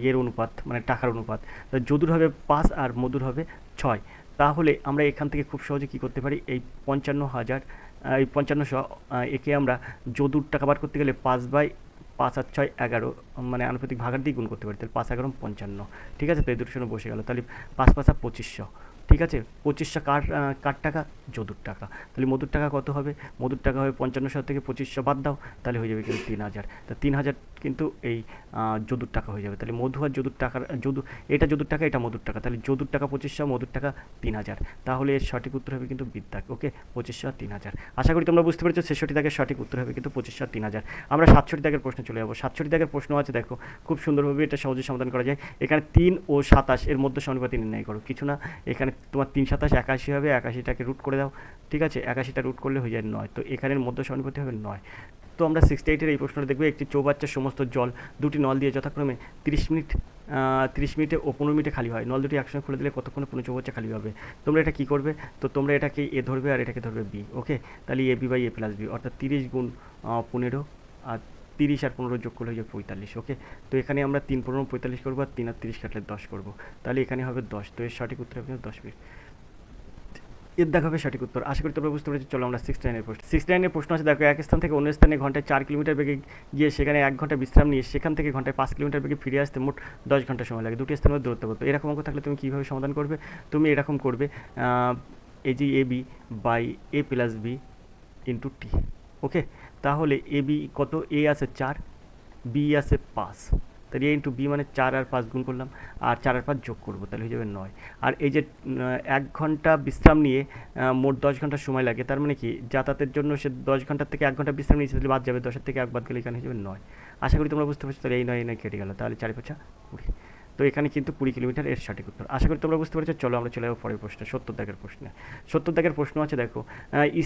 Speaker 1: ইয়ের অনুপাত, মানে টাকার অনুপাত। তো যদুর হবে 5 আর মধুর হবে 6। তাহলে আমরা এখান থেকে খুব সহজে কী করতে পারি, এই 55,000 এই 5500 একে আমরা যদুর টাকা বার করতে গেলে 5/5 আর 6 11, মানে আনুপাতিক ভাগার দিয়ে গুণ করতে পারি, তাহলে 5 11 55। ঠিক আছে, তো এই দুটোর সঙ্গে বসে গেল, তাহলে 5 5 আর 2500। ঠিক আছে, 2500 কার টাকা, যদুর টাকা। তাহলে মধুর টাকা কত হবে, মধুর টাকা হবে 5500 থেকে 2500 বাদ দাও, তাহলে হয়ে যাবে কিন্তু 3000। তা 3000 কিন্তু এই যদুর টাকা হয়ে যাবে। তাহলে মধু আর যদুর টাকার এটা যদুর টাকা, এটা মধুর টাকা, তাহলে যদুর টাকা 2500, মধুর টাকা 3000। তাহলে এর সঠিক উত্তর হবে কিন্তু বিদ্যাক। ওকে, 2500 আর 3000। আশা করি তোমরা বুঝতে পেরেছো। 66 দাগের সঠিক উত্তর হবে কিন্তু 2500 আর 3000। আমরা 67 দাগের প্রশ্নে চলে যাবো। 67 দাগের প্রশ্ন আছে দেখো, খুব সুন্দরভাবে এটা সহজে সমাধান করা যায়। এখানে 3 ও 27 এর মধ্যে সমানুপাতি নির্ণয় করো। কিছু না, এখানে তোমার 3 27 81 হবে, 81টাকে রুট করে দাও। ঠিক আছে, 81টা রুট করলে হয়ে যায় 9, তো এখানের মধ্যে সমানুপাতি হবে 9। তো আমরা 68-এর এই প্রশ্নটা দেখবো, একটি চৌবাচ্চার সমস্ত জল দুটি নল দিয়ে যথাক্রমে 30 মিনিটে ও 15 মিনিটে খালি হয়। নল দুটি একসঙ্গে খুলে দিলে কতক্ষণে পুরো চৌবাচ্চা খালি হবে। তোমরা এটা কী করবে, তো তোমরা এটাকে এ ধরবে আর এটাকে ধরবে বি। ওকে, তাহলে A B by A plus B, অর্থাৎ 30 গুণ 15 আর 30 আর 15 যোগ করলে হয়ে যাবে 45। ওকে, তো এখানে আমরা 3 15 45 করবো আর 3 আর 30 কাটলে 10 করবো, তাহলে এখানে হবে 10। তো এর সঠিক উত্তর হবে 10 মিনিট। এর দেখা হবে সঠিক উত্তর। আশা করি তোমরা বুঝতে পেরেছো। চলো আমরা 69-এর প্রশ্ন। 69-এর প্রশ্ন আছে দেখো, এক স্থান থেকে অন্য স্থানে ঘন্টায় 4 কিলোমিটার বেগে গিয়ে সেখানে 1 ঘন্টা বিশ্রাম নিয়ে সেখান থেকে ঘন্টায় 5 কিলোমিটার বেগে ফিরে আসতে মোট 10 ঘন্টা সময় লাগে। দুটি স্থানের মধ্যে দূরত্ব কত। এরকম অঙ্ক থাকলে তুমি কীভাবে সমাধান করবে, তুমি এরকম করবে, এই যে A B by A plus B into T. Okay, তাহলে এ বি কত, এ আছে 4, বি আছে 5, তাহলে এ ইন্টু বি মানে 4 আর 5 গুণ করলাম আর 4 আর 5 যোগ করবো, তাহলে হয়ে যাবে 9। আর এই যে 1 ঘন্টা বিশ্রাম নিয়ে মোট 10 ঘন্টা সময় লাগে, তার মানে কি যাতায়াতের জন্য সে 10 ঘন্টার থেকে 1 ঘন্টা বিশ্রাম নিয়েছে, তাহলে বাদ যাবে, 10-এর থেকে 1 বাদ গেলে এখানে হয়ে যাবে 9। আশা করি তোমরা বুঝতে পারছো। তাহলে এই 9 কেটে গেল, তাহলে 4 5 20। তো এখানে কিন্তু 20 কিলোমিটার এর সঠিক উত্তর। আশা করি তোমরা বুঝতে পেরেছো। চলো আমরা চলে যাবো পরের প্রশ্নে, 70 দাগের প্রশ্নে। 70 দাগের প্রশ্ন আছে দেখো,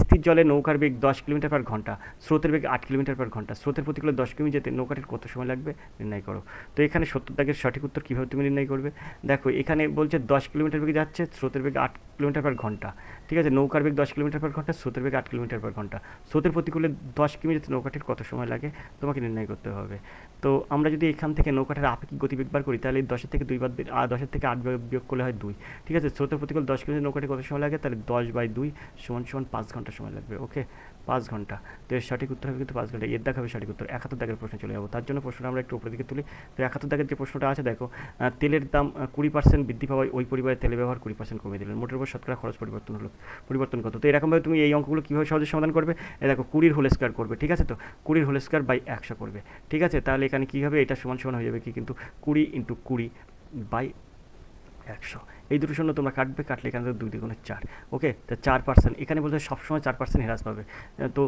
Speaker 1: স্থির জলে নৌকার বেগ 10 কিলোমিটার পার ঘন্টা, স্রোতের বেগ 8 কিলোমিটার পার ঘন্টা, স্রোতের প্রতিকূলে 10 কিমি যেতে নৌকাটির কত সময় লাগবে নির্ণয় করো। তো এখানে 70 দাগের সঠিক উত্তর কীভাবে তুমি নির্ণয় করবে, দেখো এখানে বলছে 10 কিলোমিটার বেগে যাচ্ছে, স্রোতের বেগ 8 কিলোমিটার পার ঘন্টা। ঠিক আছে, নৌকার বেগ 10 কিলোমিটার পার ঘন্টা, স্রোতের বেগ 8 কিলোমিটার পার ঘন্টা, স্রোতের প্রতিকূলে 10 কিমি যেতে নৌকাটির কত সময় লাগে তোমাকে নির্ণয় করতে হবে। তো আমরা যদি এখান থেকে নৌকাটার আপেক্ষিক গতিবেগ বার করি, তাহলে 10-এর থেকে 2 বাদ 10-এর থেকে 8 বিয়োগ করলে হয় 2। ঠিক আছে, স্রোতের প্রতিকূল 10 কিলোমিটার নৌকাটি কত সময় লাগে, তাহলে 10/2 = 5 ঘন্টা সময় লাগবে। ওকে, 5 ঘন্টা। তো এর সঠিক উত্তর হবে কিন্তু 5 ঘন্টা। এর দেখাবে সঠিক উত্তর। 71 দাগের প্রশ্নে চলে যাবো। তার জন্য প্রশ্নটা আমরা একটু উপরের দিকে তুলি। তো 71 দাগের যে প্রশ্নটা আছে দেখো, তেলের দাম 20% বৃদ্ধি পাওয়ায় ওই পরিবারের তেলের ব্যবহার 20% কমিয়ে দিলেন, মোটের উপর শতকরা খরচ পরিবর্তন কত। তো এরকমভাবে তুমি এই অঙ্কগুলো কীভাবে সহজে সমাধান করবে, দেখো 20 হোল স্কয়ার করবে। ঠিক আছে, তো 20 হোল স্কয়ার বাই 100 করবে। ঠিক আছে, তাহলে এখানে কী হবে, এটা সমান সমান হয়ে যাবে কি কিন্তু 20 × 20 বাই 100। এই দুটো শূন্য তোমরা কাটলে এখানে 2 দ্বিগুণে 4। ওকে, তো 4%, এখানে বলতে সবসময় 4% হ্রাস পাবে। তো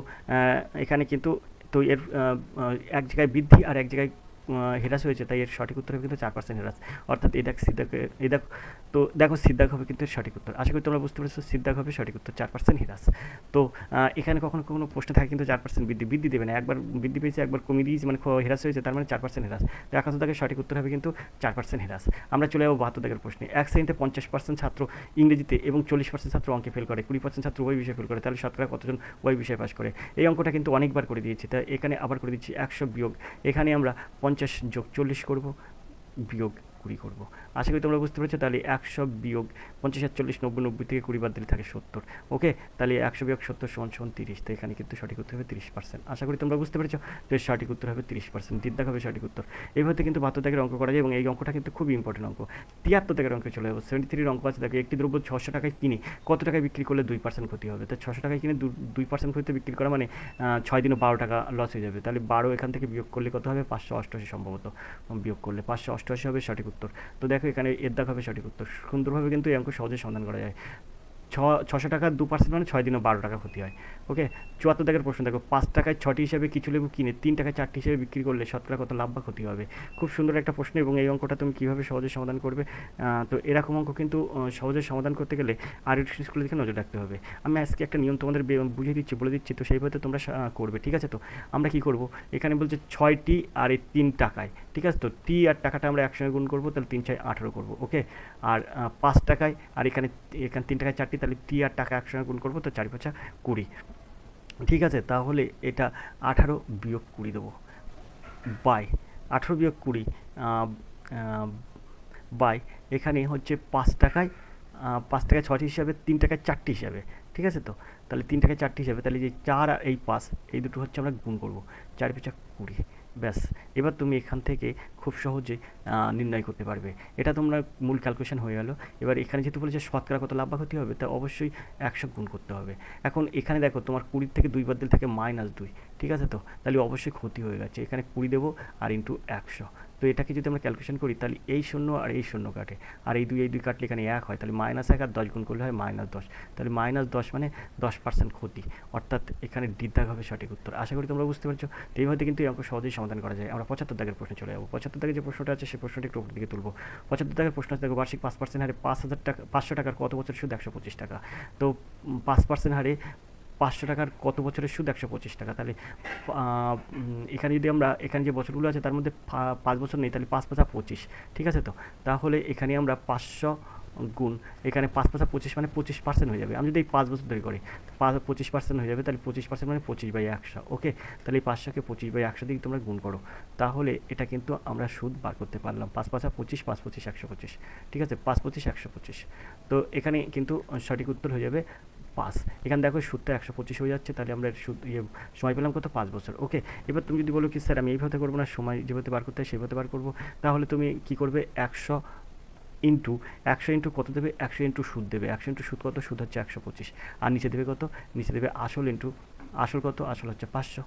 Speaker 1: এখানে কিন্তু তো এর এক জায়গায় বৃদ্ধি আর এক জায়গায় হ্রাস হয়েছে, তাই এর সঠিক উত্তর হবে কিন্তু 4% হ্রাস। অর্থাৎ এই দেখ তো দেখো সিদ্ধাক হবে কিন্তু সঠিক উত্তর। আশা করি তোমরা বুঝতে পেরেছো, সিদ্ধাক হবে সঠিক উত্তর, 4% হ্রাস। তো এখানে কখনো কোনো প্রশ্ন থাকে কিন্তু 4% বৃদ্ধি দেবে না, একবার বৃদ্ধি পেয়েছে একবার কমিয়ে দিয়েছে মানে হ্রাস হয়েছে, তার মানে 4% হ্রাস। তো 71 দাগের সঠিক উত্তর হবে কিন্তু 4% হ্রাস। আমরা চলে যাবো 72 দাগের প্রশ্নে। এক শ্রেণীতে 50% ছাত্র ইংরেজিতে এবং 40% ছাত্র অঙ্কে ফেল করে, 20% ছাত্র ওই বিষয়ে ফেল করে, তাহলে শতকরা কতজন ওই বিষয়ে পাস করে? এই অঙ্কটা কিন্তু অনেকবার করে দিয়েছি, তাই এখানে আবার করে দিচ্ছি। 100 বিয়োগ, এখানে আমরা 50 যোগ 40 করব, বিয়োগ 20 করব। আশা করি তোমরা বুঝতে পেরেছো। তাহলে 100 বিয়োগ 50 আর 40 90, 90 থেকে 20 বাদ দিলে থাকে 70। ওকে, তাহলে 100 বিয়োগ 70 সমান 30। তো এখানে কিন্তু সঠিক উত্তর হবে 30%। আশা করি তোমরা বুঝতে পেরেছো। তো সঠিক উত্তর হবে 30%, দিদ্দাক হবে সঠিক উত্তর। এইভাবে কিন্তু 72 দাগের অঙ্ক করা যায় এবং এই অঙ্কটা কিন্তু খুবই ইম্পর্টেন্ট অঙ্ক। 73 দাগের অঙ্কে চলে যাবো। 73 অঙ্ক আছে, দেখো একটি দ্রব্য 600 টাকায় কিনে কত টাকায় বিক্রি করলে 2% ক্ষতি হবে? তো 600 টাকায় কিনে 2% ক্ষতিতে বিক্রি করা মানে 6 দিনে 12 টাকা লস হয়ে যাবে। তাহলে 12 এখান থেকে বিয়োগ করলে কত হবে? 588 সম্ভবত, বিয়োগ করলে 588 হবে সঠিক উত্তর। তো দেখো এখানে এর দাগ হবে সঠিক উত্তর। সুন্দরভাবে কিন্তু এই অঙ্ক সহজে সমাধান করা যায়। 600 টাকা 2% মানে 6 দিনে 12 টাকা ক্ষতি হয়। ওকে, 74 দাগের প্রশ্ন দেখো, 5 টাকায় 6টি হিসাবে কিছু লেবু কিনে 3 টাকায় 4টি হিসেবে বিক্রি করলে শতকরা কত লাভ বা ক্ষতি হবে? খুব সুন্দর একটা প্রশ্ন এবং এই অঙ্কটা তুমি কীভাবে সহজে সমাধান করবে? তো এরকম অঙ্ক কিন্তু সহজে সমাধান করতে গেলে আর স্কুলের দিকে নজর রাখতে হবে। আমি আজকে একটা নিয়ম তোমাদের বুঝিয়ে দিচ্ছি, বলে দিচ্ছি, তো সেইভাবে তোমরা করবে, ঠিক আছে? তো আমরা কি করব, এখানে বলছে 6টি আর এই 3 টাকায়, ঠিক আছে? তো টি আর টাকাটা আমরা একসঙ্গে গুণ করবো, তাহলে 3 6 18 করবো। ওকে, আর 5 টাকায় আর এখানে 3 টাকায় 4টি, তাহলে টি আর টাকা একসঙ্গে গুণ করবো, তো 4 5 20। ঠিক আছে, তাহলে এটা 18 বিয়োগ 20 দেবো, বাই 18 বিয়োগ 20 বাই এখানে হচ্ছে 5 টাকায় 6টি হিসাবে, 3 টাকায় 4টি হিসাবে, ঠিক আছে? তো তাহলে 3 টাকায় 4টি হিসাবে, তাহলে যে 4 আর এই 5 এই দুটো হচ্ছে আমরা গুণ করবো, 4 5 20। ব্যাস, এবার তুমি এখান থেকে খুব সহজে নির্ণয় করতে পারবে। এটা তোমরা মূল ক্যালকুলেশন হয়ে গেল। এবার এখানে যেহেতু বলেছে শতকরা কত লাভ বা ক্ষতি হবে, তা অবশ্যই 100 গুণ করতে হবে। এখন এখানে দেখো তোমার 20 থেকে 2 বাদ দিলে থাকে -2, ঠিক আছে? তো তাহলে অবশ্যই ক্ষতি হয়ে গেছে, এখানে 20 দেবো আর ইন্টু 100। তো এটাকে যদি আমরা ক্যালকুলেশন করি তাহলে এই 0 আর এই 0 কাটে, আর এই 2 কাটলে এখানে 1 হয়, তাহলে -1 আর 10 গুণ করলে হয় -10। তাহলে -10 মানে 10% ক্ষতি, অর্থাৎ এখানে দ্বিধাগ হবে সঠিক উত্তর। আশা করি তোমরা বুঝতে পারছো। তো এইভাবে কিন্তু এই অঙ্ক সহজেই সমাধান করা যায়। আমরা 75 দাগের প্রশ্নে চলে যাবো। 75 দাগের যে প্রশ্নটা আছে সেই প্রশ্নটি একটু উপর দিকে তুলবো। 75 দাগের প্রশ্ন আছে, দেখো বার্ষিক 5% হারে 5,000 টাকা 500 টাকার কত বছর সুদ? 125 টাকা। তো 5% হারে 500 টাকার কত বছরের সুদ? 125 টাকা। তাহলে এখানে যদি আমরা এখানে যে বছরগুলো আছে তার মধ্যে 5 বছর নেই, তাহলে 5 5 25, ঠিক আছে? তো তাহলে এখানে আমরা 500 গুণ এখানে 5 5 25 মানে 25% হয়ে যাবে। আমি যদি এই 5 বছর ধরে করি 25% হয়ে যাবে, তাহলে 25% মানে 25/100। ওকে, তাহলে এই 500কে 25/100 দিয়ে তোমরা গুণ করো, তাহলে এটা কিন্তু আমরা সুদ বার করতে পারলাম। 5 5 25, 5 25 125, ঠিক আছে? 5 25 125। তো এখানে কিন্তু সঠিক উত্তর হয়ে যাবে 5। এখানে দেখো সুদটা 125 হয়ে যাচ্ছে, তাহলে আমরা সুদ সময় পেলাম কত? 5 বছর। ওকে, এবার তুমি যদি বলো কি স্যার আমি এইভাবে করবো না, সময় যেভাবে বার করতে হয় সেভাবে বার করবো, তাহলে তুমি কি করবে? 100 ইন্টু কত দেবে? 100 ইন্টু সুদ দেবে। 100 ইন্টু সুদ কত? সুদ হচ্ছে 125। আর নিচে দেবে কত? নিচে দেবে আসল ইন্টু আসল কত? আসল হচ্ছে 500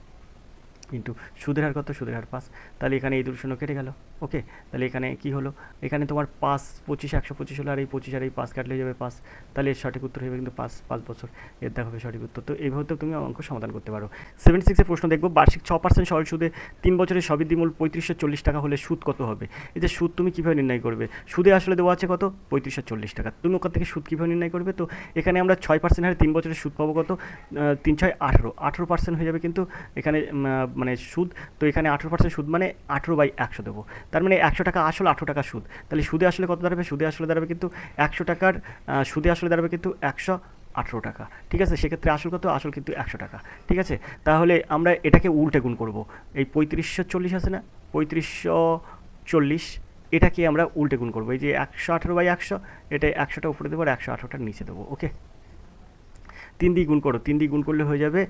Speaker 1: ইন্টু সুদের হার কত? সুদের হার 5। তাহলে এখানে এই দুটো শূন্য কেটে গেল। ওকে, তাহলে এখানে কি হলো? এখানে তোমার 5 25 125 হলো, আর এই 25 আর এই 5 কাটলে যাবে 5। তাহলে এর সঠিক উত্তর হবে কিন্তু 5 বছর। এর দেখা হবে সঠিক উত্তর। তো এইভাবে তো তুমি অঙ্ক সমাধান করতে পারো। 76 এর প্রশ্ন দেখবো, বার্ষিক 6% সরল সুদে 3 বছরের সবৃদ্ধিমূল 3540 টাকা হলে সুদ কত হবে? এই যে সুদ তুমি কীভাবে নির্ণয় করবে? সুদে আসলে দেওয়া আছে কত? 3540 টাকা। তুমি ওখান থেকে সুদ কীভাবে নির্ণয় করবে? তো এখানে আমরা 6% হারে 3 বছরের সুদ পাবো কত? 3 6 18, 18% হয়ে যাবে কিন্তু এখানে মানে সুদ। তো এখানে 18% সুদ মানে 18/100 দেবো, তার মানে 100 টাকা আসল, 18 টাকা সুদ। তাহলে সুদে আসলে কত দাঁড়াবে? সুদে আসলে দাঁড়াবে কিন্তু 100 টাকার সুদে আসলে দাঁড়াবে কিন্তু 118 টাকা, ঠিক আছে? সেক্ষেত্রে আসল কত? আসল কিন্তু 100 টাকা, ঠিক আছে? তাহলে আমরা এটাকে উল্টে গুণ করব। এই 3540 আছে না, 3540, এটাকে আমরা উল্টে গুণ করবো। এই যে 118/100, এটা 100টা উপরে দেবো আর 118টার নিচে দেবো। ওকে, 3 দিয়ে গুণ করো, 3 দিয়ে গুণ করলে হয়ে যাবে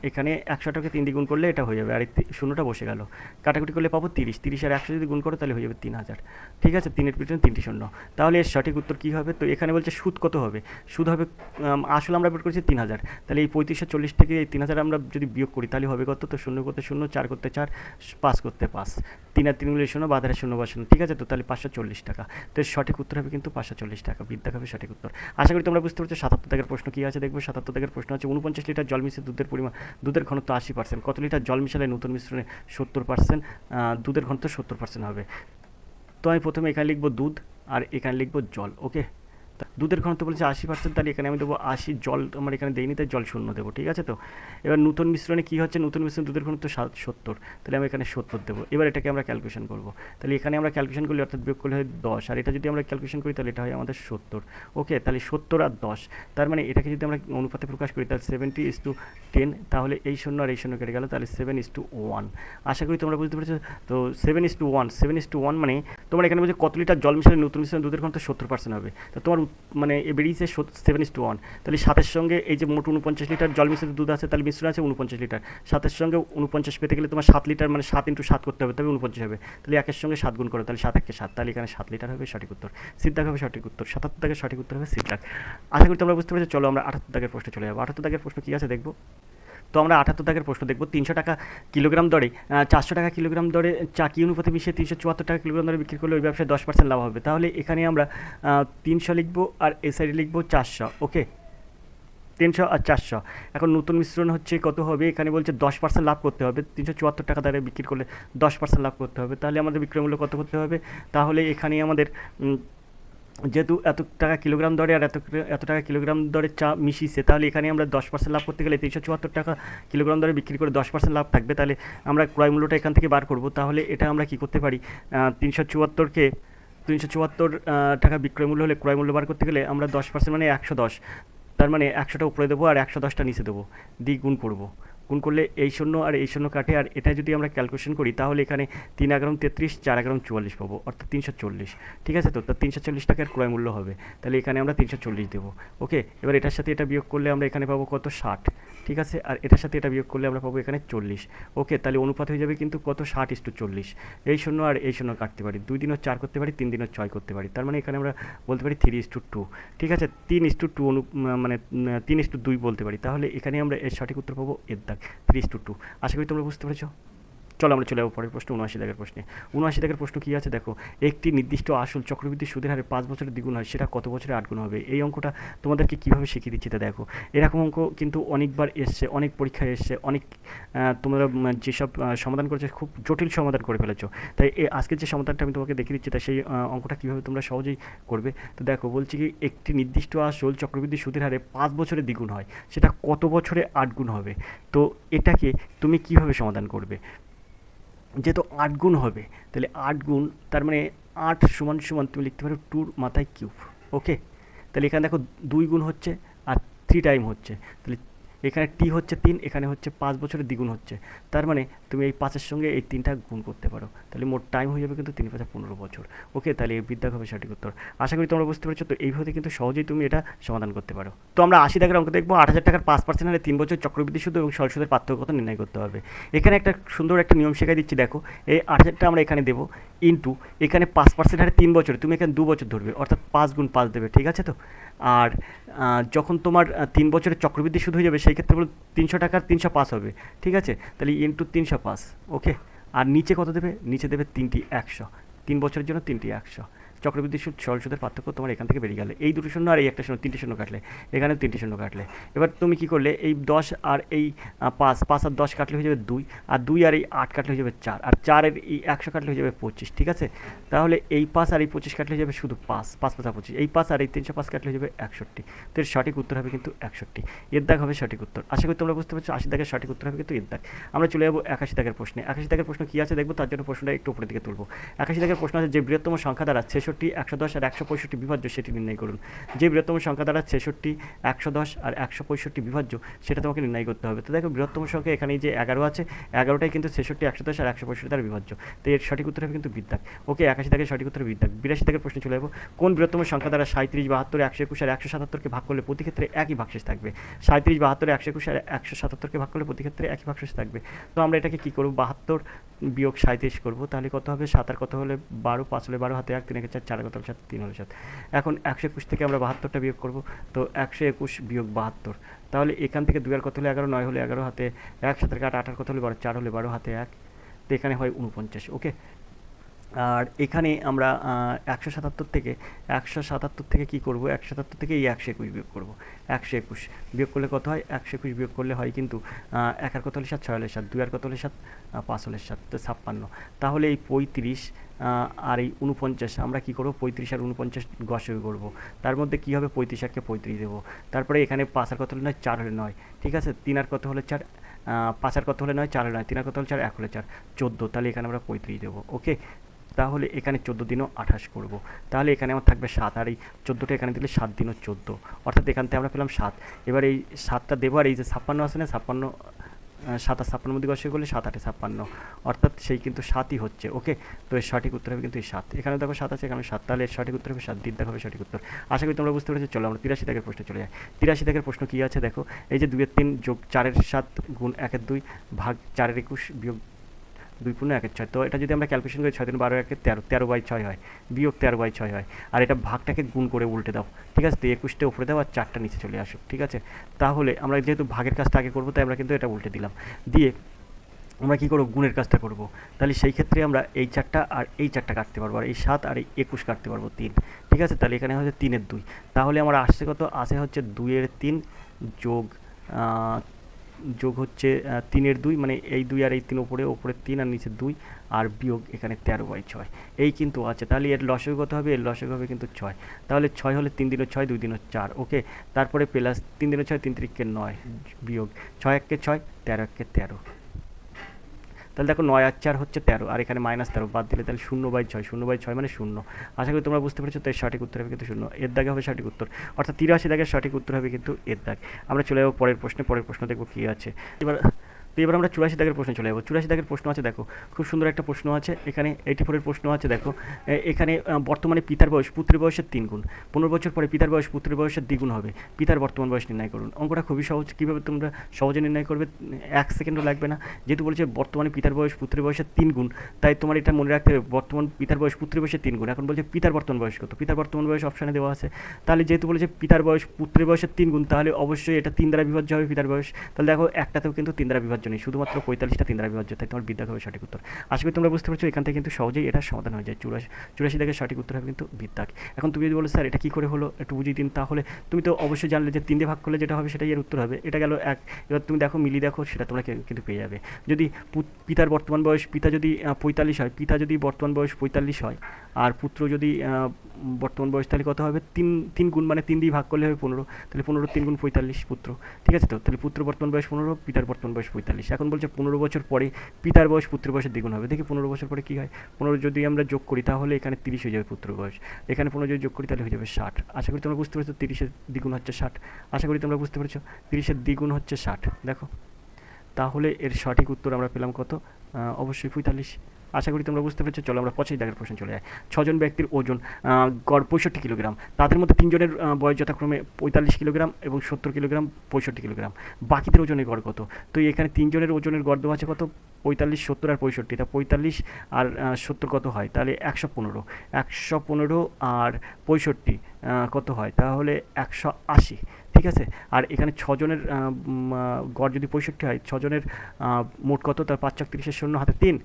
Speaker 1: এখানে 100টাকে 3 দিয়ে গুণ করলে এটা হয়ে যাবে, আর এই শূন্যটা বসে গেল, কাটাকুটি করলে পাবো 30। 30 আর 100 যদি গুণ করো তাহলে হয়ে যাবে 3000, ঠিক আছে? 3-এর পিছনে 3টি শূন্য। তাহলে এর সঠিক উত্তর কী হবে? তো এখানে বলছে সুদ কত হবে? সুদ হবে আসলে আমরা বের করেছি 3000, তাহলে এই 3540 থেকে এই 3000 আমরা যদি বিয়োগ করি তাহলে হবে কত? তো 0 করতে 0, 4 করতে 4, 5 করতে 5, 3 আর 3 গুলো 0, বাধারে 0 বা 0, ঠিক আছে? তো তাহলে 540 টাকা। তো এর সঠিক উত্তর হবে কিন্তু 540 টাকা। বিদ্যা হবে সঠিক উত্তর। আশা করি তোমরা বুঝতে পারছো। 77 দাগের প্রশ্ন কী আছে দেখবো। 77 দাগের প্রশ্ন আছে, 49 লিটার জল মিশিয়ে দুধের ঘনত্ব 80%, কত লিটার জল মিশালে নতুন মিশ্রণে 70% দুধের ঘনত্ব 70% হবে? তো আমি প্রথমে এখানে লিখবো দুধ আর এখানে লিখবো জল। ওকে, দুধের ঘনত্ব বলেছে 80%, তাহলে এখানে আমি দেবো 80, জল আমার এখানে দেইনি তাই জল 0 দেবো, ঠিক আছে। তো এবার নতুন মিশ্রণে কী হচ্ছে, নতুন মিশ্রণে দুধের ঘনত্ব 70, তাহলে আমি এখানে 70 দেবো। এবার এটাকে আমরা ক্যালকুলেশন করবো, তাহলে এখানে আমরা ক্যালকুলেশন করলে অর্থাৎ বিয়োগ করলে হয় 10, আর এটা যদি আমরা ক্যালকুলেশন করি তাহলে এটা হয় আমাদের 70। ওকে, তাহলে 70 আর 10, তার মানে এটাকে যদি আমরা অনুপাতে প্রকাশ করি তাহলে 70:10, তাহলে এই 0 আর এই 0 কেটে গেল, তাহলে 7:1। আশা করি তোমরা বুঝতে পেরেছো। তো 7:1 মানে তোমার এখানে বলছে কত লিটার জল মিশালে নতুন মিশ্রণে দুধের ঘনত্ব 70% হবে। তো তোমার মানে এ বেরিয়েছে 7:1, তাহলে 7-এর সঙ্গে এই যে মোট 49 লিটার জল মিশ্রিত দুধ আছে, তাহলে মিশ্রণ আছে 49 লিটার। 7-এর সঙ্গে 49 পেতে গেলে তোমার 7 লিটার, মানে 7 × 7 করতে হবে, তবে 49 হবে। তাহলে 1-এর সঙ্গে 7 গুণ করো, তাহলে 7-1 7, তাহলে এখানে 7 লিটার হবে সঠিক উত্তর। সিদ্ধাক হবে সঠিক উত্তর, 77 দাগের সঠিক উত্তর হবে সিদ্ধাক। আশা করি তোমরা বুঝতে পেরেছো। চলো আমরা 78 দাগের প্রশ্নে চলে যাবো। 78 দাগের প্রশ্ন কী আছে দেখবো। তো আমরা 78 দাগের প্রশ্ন দেখব। 300 টাকা কিলোগ্রাম দরে 400 টাকা কিলোগ্রাম দরে চা কি অনুপাতে মিশিয়ে 374 টাকা কিলোগ্রাম দরে বিক্রি করলে ওই ব্যবসায় 10% লাভ হবে। তাহলে এখানে আমরা 300 লিখবো আর এ সাইডে লিখবো 400। ওকে, 300 আর 400। এখন নতুন মিশ্রণ হচ্ছে কত হবে, এখানে বলছে 10% লাভ করতে হবে। 374 টাকা দরে বিক্রি করলে 10% লাভ করতে হবে। তাহলে আমাদের বিক্রয় মূল্য কত করতে হবে, তাহলে এখানে আমাদের যেহেতু এত টাকা কিলোগ্রাম দরে আর এত টাকা কিলোগ্রাম দরে চা মিশিয়েছে, তাহলে এখানে আমরা 10% লাভ করতে গেলে 374 টাকা কিলোগ্রাম দরে বিক্রি করে 10% লাভ থাকবে। তাহলে আমরা ক্রয় মূল্যটা এখান থেকে বার করব। তাহলে এটা আমরা কি করতে পারি, 374 টাকা বিক্রয় মূল্য হলে ক্রয় মূল্য বার করতে গেলে আমরা 10% মানে 110, তার মানে 100টা উপরে দেবো আর 110টা নিচে দেবো, দিয়ে গুণ করবো। গুণ করলে এই 0 আর এই 0 কাটে, আর এটা যদি আমরা ক্যালকুলেশন করি তাহলে এখানে 3×11 33, 4×11 44 পাবো, অর্থাৎ 340। ঠিক আছে, তো 340 টাকার ক্রয় মূল্য হবে। তাহলে এখানে আমরা 340 দেবো। ওকে, এবার এটার সাথে এটা বিয়োগ করলে আমরা এখানে পাবো কত, 60। ঠিক আছে, আর এটার সাথে এটা বিয়োগ করলে আমরা পাবো এখানে 40। ওকে, তাহলে অনুপাত হয়ে যাবে কিন্তু কত, 60:40। এই 0 আর এই 0 কাটতে পারি, 2 দিনও 4 করতে পারি, 3 দিনও 6 করতে পারি। তার মানে এখানে আমরা বলতে পারি 3:2। ঠিক আছে, 3:2 মানে 3:2 বলতে পারি। তাহলে এখানে আমরা এর সঠিক উত্তর পাবো এর দাগ 3:2। আশা করি তোমরা বুঝতে পেরেছো। চলো আমরা চলে যাবো পরের প্রশ্ন, 79 দাগের প্রশ্নে। 79 দাগের প্রশ্ন কী আছে দেখো, একটি নির্দিষ্ট আসল চক্রবৃদ্ধি সুদের হারে 5 বছরে দ্বিগুণ হয়, সেটা কত বছরে 8 গুণ হবে। এই অঙ্কটা তোমাদেরকে কীভাবে শিখিয়ে দিচ্ছি তা দেখো। এরকম অঙ্ক কিন্তু অনেকবার এসছে, অনেক পরীক্ষায় এসছে, অনেক তোমরা যেসব সমাধান করেছো খুব জটিল সমাধান করে ফেলেছো। তাই আজকের যে সমাধানটা আমি তোমাকে দেখিয়ে দিচ্ছি, তাই সেই অঙ্কটা কীভাবে তোমরা সহজেই করবে। তো দেখো বলছি কি, একটি নির্দিষ্ট আসল চক্রবৃদ্ধি সুদের হারে 5 বছরে দ্বিগুণ হয়, সেটা কত বছরে 8 গুণ হবে। তো এটাকে তুমি কীভাবে সমাধান করবে, যেহেতু 8 গুণ হবে, তাহলে 8 গুণ, তার মানে 8 = তুমি লিখতে পারো 2 মাথায় কিউব। ওকে, তাহলে এখানে দেখো 2 গুণ হচ্ছে আর 3 টাইম হচ্ছে, তাহলে এখানে টি হচ্ছে 3, এখানে হচ্ছে 5 বছরের দ্বিগুণ হচ্ছে। তার মানে তুমি এই 5-এর সঙ্গে এই 3টা গুণ করতে পারো, তাহলে মোট টাইম হয়ে যাবে কিন্তু 3 × 5 = 15 বছর। ওকে, তাহলে এই বিদ্যা হবে সঠিক উত্তর। আশা করি তোমরা বুঝতে পেরেছো। তো এইভাবে কিন্তু সহজেই তুমি এটা সমাধান করতে পারো। তো আমরা 80 দাগের অঙ্ক দেখবো। 8,000 টাকার 5% হারে 3 বছর চক্রবৃদ্ধি সুদ এবং সরল সুদের পার্থক্য কত নির্ণয় করতে হবে। এখানে একটা সুন্দর একটা নিয়ম শেখাই দিচ্ছি দেখো। এই 8,000টা আমরা এখানে দেবো ইন্টু এখানে 5% হারে 3 বছর, তুমি এখানে 2 বছর ধরবে, অর্থাৎ 5 × 5 দেবে। ঠিক আছে, তো আর যখন তোমার 3 বছরের চক্রবৃদ্ধি সুদ হয়ে যাবে, সেই ক্ষেত্রে বলো 300 টাকার 305 হবে। ঠিক আছে, তাহলে ইন্টু 305। ওকে, আর নিচে কত দেবে, নিচে দেবে 3টি 100, 3 বছরের জন্য 3টি 100। চক্রবৃদ্ধি সুদ সরল সুদের পার্থক্য তোমার এখান থেকে বেরিয়ে গেলে, এই দুটো শূন্য আর এই একটা শূন্য, 3টে শূন্য কাটলে, এখানে 3টে শূন্য কাটলে। এবার তুমি কী করলে, এই 10 আর এই 5 আর 10 কাটলে হয়ে যাবে 2, আর 2 আর এই 8 কাটলে হয়ে যাবে 4, আর 4 এর এই 100 কাটলে হয়ে যাবে 25। ঠিক আছে, তাহলে এই 5 আর এই 25 কাটলে হয়ে যাবে শুধু 5, 5 × 5 = 25, এই 5 আর এই 305 কাটলে হয়ে যাবে 61। তো এর সঠিক উত্তর হবে কিন্তু 61, এর দাগ হবে সঠিক উত্তর। আশা করি তোমরা বুঝতে পারছো। 80 দাগের সঠিক উত্তর হবে কিন্তু এর দাগ। আমরা চলে যাবো 81 দাগের প্রশ্নে। 81 দাগের প্রশ্ন কী আছে দেখবো, তার জন্য প্রশ্নটা একটু উপরের দিকে তুলবো। 81 দাগের প্রশ্ন আছে, যে বৃহত্তম সংখ্যা দ্বারা 66, 110 আর 165 বিভাজ্য সেটি নির্ণয় করুন। যে বৃহত্তম সংখ্যা দ্বারা 66, 110 আর 165 বিভাজ্য, সেটা তোমাকে নির্ণয় করতে হবে। তো দেখো বৃহত্তম সংখ্যা এখানে যে 11 আছে, 11টাই কিন্তু 66, 110 আর 165 দ্বারা বিভাজ্য। তো এর সঠিক উত্তর হবে কিন্তু বিদ্যাক। ওকে, 81 দাগের সঠিক উত্তর বিদ্যাক। 82 দাগের প্রশ্ন চলে যাবো। কোন বৃহত্তম সংখ্যা দ্বারা 37, 72, 121 আর 177কে ভাগ করলে প্রতি ক্ষেত্রে একই ভাগশেষ থাকবে। 37, 72, 121 আর 177কে ভাগ করলে প্রতি ক্ষেত্রে একই ভাগশেষ থাকবে। তো আমরা এটাকে কী করবো, 72 বিয়োগ 37 করবো। তাহলে কত হবে, 7 আর কত হলে 12, 5 হলে 12, হাতে 1, 3 × 4, 4 কত হলে 7, 3 হলে 7। এখন 121 থেকে আমরা 72টা বিয়োগ করবো। তো 121 বিয়োগ 72, তাহলে এখান থেকে 2 আর কত হলে 11, 9 হলে 11, হাতে 1, 7 আর 8, 8 আর কত হলে 12, 4 হলে 12, হাতে 1। তো এখানে হয় 49। ওকে, আর এখানে আমরা 177 থেকে কী করবো, 177 থেকে এই 121 বিয়োগ করবো। 121 বিয়োগ করলে কত হয়, 121 বিয়োগ করলে হয় কিন্তু 1 আর কত হলে 7, 6 হলে 7, 2 আর কত হলে 7, 5 হলে 7, তো 56। তাহলে এই 35 আর এই 49 আমরা কী করবো 35 আর 49 গসাগু করবো। তার মধ্যে কী হবে 35 আর 35 দেবো। তারপরে এখানে 5 আর কত হলে 9, 4 হলে 9, ঠিক আছে। 3 আর কত হলে 4, 5 আর কত হলে 9, 4 হলে 9, 3 আর কত হলে 4, 1 হলে 4, 14। তাহলে এখানে আমরা 35 দেবো। ওকে, তাহলে এখানে 14 দিনও 28 করব। তাহলে এখানে আমার থাকবে 7, আর এই 14টা এখানে দিলে 7 দিনও 14, অর্থাৎ এখান থেকে আমরা পেলাম 7। এবার এই 7টা দেবো, আর এই যে 56 আছে না, 56 7 আর 56 মধ্যে গসে করলে 7 8 56, অর্থাৎ সেই কিন্তু 7ই হচ্ছে। ওকে, তো এর সঠিক উত্তর হবে কিন্তু এই 7। এখানে দেখো 7 আছে, এখানে 7, তাহলে এর সঠিক উত্তর হবে 7। দিক হবে সঠিক উত্তর। আশা করি তোমরা বুঝতে পেরেছো। চলো আমরা 83 দাগের প্রশ্নে চলে যাই। 83 দাগের প্রশ্ন কী আছে দেখো, এই যে 2 এর 3 যোগ 4 এর 7 গুণ 1 এর 2 ভাগ 4 এর 21 বিয়োগ 2 পূর্ণ 1 এর 6। তো এটা যদি আমরা ক্যালকুলেশন করি 6 3 12 1 13, 13/6 হয়, বিয়োগ 13/6 হয়। আর এটা ভাগটাকে গুণ করে উল্টে দাও, ঠিক আছে। তো 21টা উপরে দাও আর 4টা নিচে চলে আসুক, ঠিক আছে। তাহলে আমরা যেহেতু ভাগের কাজটা আগে করবো, তাই আমরা কিন্তু এটা উল্টে দিলাম। দিয়ে আমরা কী করবো গুণের কাজটা করব। তাহলে সেই ক্ষেত্রে আমরা এই 4টা আর এই 4টা কাটতে পারবো, আর এই 7 আর এই 21 কাটতে পারবো 3, ঠিক আছে। তাহলে এখানে হচ্ছে 3 এর 2, তাহলে আমার আসছে কত, আসে হচ্ছে 2 এর 3 যোগ যোগ হচ্ছে 3 এর 2, মানে এই 2 আর এই 3 ওপরে 3 আর নিচে 2, আর বিয়োগ এখানে 13/6, এই কিন্তু আছে। তাহলে এর লসাগু কত হবে, এর লসাগু হবে কিন্তু 6। তাহলে 6 হলে 3 দিনও 6, 2 দিনও 4। ওকে, তারপরে প্লাস 3 দিনও 6, 3 3 9, বিয়োগ 6 1 6, 13 1 13। তাহলে দেখো 9 আর 4 হচ্ছে 13, আর এখানে -13 বাদ দিলে তাহলে 0/6, 0/6 মানে 0। আশা করি তোমরা বুঝতে পেরেছো। তো এর সঠিক উত্তর হবে কিন্তু 0, এর দাগে হবে সঠিক উত্তর, অর্থাৎ 83 দাগের সঠিক উত্তর হবে কিন্তু এর দাগ। আমরা চলে যাবো পরের প্রশ্নে। পরের প্রশ্ন দেখবো কী আছে এবার আমরা 84 দাগের প্রশ্নে চলে যাবো। 84 দাগের প্রশ্ন আছে দেখো, খুব সুন্দর একটা প্রশ্ন আছে এখানে। 84 প্রশ্ন আছে দেখো, এখানে বর্তমানে পিতার বয়স পুত্রের বয়সের 3 গুণ, 15 বছর পরে পিতার বয়স পুত্রের বয়সের দ্বিগুণ হবে, পিতার বর্তমান বয়স নির্ণয় করুন। অঙ্কটা খুবই সহজ, কীভাবে তোমরা সহজে নির্ণয় করবে, 1 সেকেন্ডও লাগবে না। যেহেতু বলেছে বর্তমানে পিতার বয়স পুত্রের বয়সের 3 গুণ, তাই তোমার এটা মনে রাখতে হবে বর্তমান পিতার বয়স পুত্রের বয়সের 3 গুণ। এখন বলছে পিতার বর্তমান বয়স কত, পিতার বর্তমান বয়স অপশানে দেওয়া আছে। তাহলে যেহেতু বলেছে পিতার বয়স পুত্রের বয়সের 3 গুণ, তাহলে অবশ্যই এটা 3 দ্বারা বিভাজ্য হবে পিতার বয়স। তাহলে দেখো একটাতেও কিন্তু 3 দ্বারা বিভাজ্য নেই, শুধুমাত্র 45টা 3 দ্বারা বিভাজ্য, তাই তোমার বিদ্যা হবে সঠিক উত্তর। আশা করি তোমরা বুঝতে পারছো, এখান থেকে কিন্তু সহজেই এটা সমাধান হয়ে যায়। 84 দাগের সঠিক উত্তর হবে কিন্তু বিদ্যাক। এখন তুমি যদি বলো স্যার এটা কী করে হলো একটু বুঝিয়ে দিন, তাহলে তুমি তো অবশ্যই জানলে যে 3 দিয়ে ভাগ করলে যেটা হবে সেটাই এর উত্তর হবে। এটা গেল 1। এবার তুমি দেখো মিলিয়ে দেখো, সেটা তোমরা কিন্তু পেয়ে যাবে। যদি পিতার বর্তমান বয়স, পিতা যদি 45 হয়, পিতা যদি বর্তমান বয়স 45 হয়, আর পুত্র যদি বর্তমান বয়স, তাহলে কত হবে 3 গুণ, মানে 3 দিয়ে ভাগ করলে হবে 15। তাহলে 15 3 গুণ 45 পুত্র, ঠিক আছে। তো তাহলে পুত্র বর্তমান বয়স 15, পিতার বর্তমান বয়স 45। এখন বলছে 15 বছর পরে পিতার বয়স পুত্রের বয়সের দ্বিগুণ হবে। দেখি 15 বছর পরে কী হয়। 15 যদি আমরা যোগ করি তাহলে এখানে 30 হয়ে যাবে পুত্র বয়স, এখানে 15 যদি যোগ করি তাহলে হয়ে যাবে 60। আশা করি তোমরা বুঝতে পেরেছো, 30-এর দ্বিগুণ হচ্ছে 60। আশা করি তোমরা বুঝতে পেরেছো, 30-এর দ্বিগুণ হচ্ছে 60। দেখো, তাহলে এর সঠিক উত্তর আমরা পেলাম কত, অবশ্যই 45। আশা করি তোমরা বুঝতে পেরেছো। চলো আমরা 85 দাগের প্রশ্ন চলে যাই। 6 জন ব্যক্তির ওজন গড় 65 কিলোগ্রাম, তাদের মধ্যে 3 জনের বয়স যথাক্রমে 45 কিলোগ্রাম এবং 70 কিলোগ্রাম, 65 কিলোগ্রাম। বাকিদের ওজনের গড় কত? তো এখানে 3 জনের ওজনের গড় দেওয়া আছে কত, 45 70 আর 65। তা 45 আর 70 কত হয়, তাহলে 115। 115 আর 65 কত হয়, তাহলে 180, ঠিক আছে। আর এখানে 6 জনের গড় যদি 65 হয়, 6 জনের মোট কত, তার 5 × 30 শূন্য হাতে 3,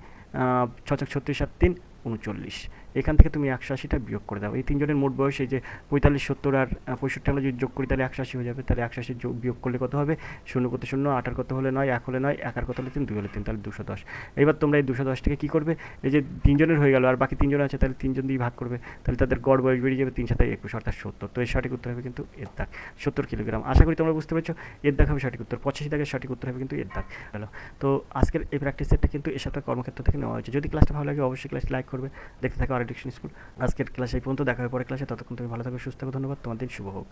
Speaker 1: 6 × 36 আর 3 39। এখান থেকে তুমি 180টা বিয়োগ করে দাও। এই 3 জনের মোট বয়স, এই যে 45 70 আর 65 আমরা যদি যোগ করি তাহলে 180 হয়ে যাবে। তাহলে 180 বিয়োগ করলে কত হবে, 0 করতে 0, 8 আর কত হলে 9, 1 হলে 9, 1 আর কত হলে 3, 2 হলে 3, তাহলে 210। এবার তোমরা এই 210 থেকে কী করবে, এই যে 3 জনের হয়ে গেল আর বাকি 3 জন আছে, তাহলে 3 জন দিয়ে ভাগ করবে, তাহলে তাদের গড় বয়স বেরিয়ে যাবে 3 × 7 = 21, অর্থাৎ 70। তো এর সঠিক উত্তর হবে কিন্তু এর দাগ, 70 কিলোগ্রাম। আশা করি তোমরা বুঝতে পেরেছো, এর দাগ হবে সঠিক উত্তর। 85 দাগের সঠিক উত্তর হবে কিন্তু এর দাগ। হ্যালো, তো আজকের এই প্র্যাকটিস সেটটা কিন্তু এ সপ্তাহে কর্মক্ষেত্র থেকে নেওয়া হয়েছে। যদি ক্লাসটা ভালো লাগে অবশ্যই ক্লাসটি লাইক করবে। দেখতে থাকো আর এডিকশন স্কুল। আজকের ক্লাস এই পর্যন্ত, দেখা হবে পরের ক্লাসে। ততক্ষণ তুমি ভালো থাকো, সুস্থ থাকো। ধন্যবাদ, তোমার দিন শুভ হোক।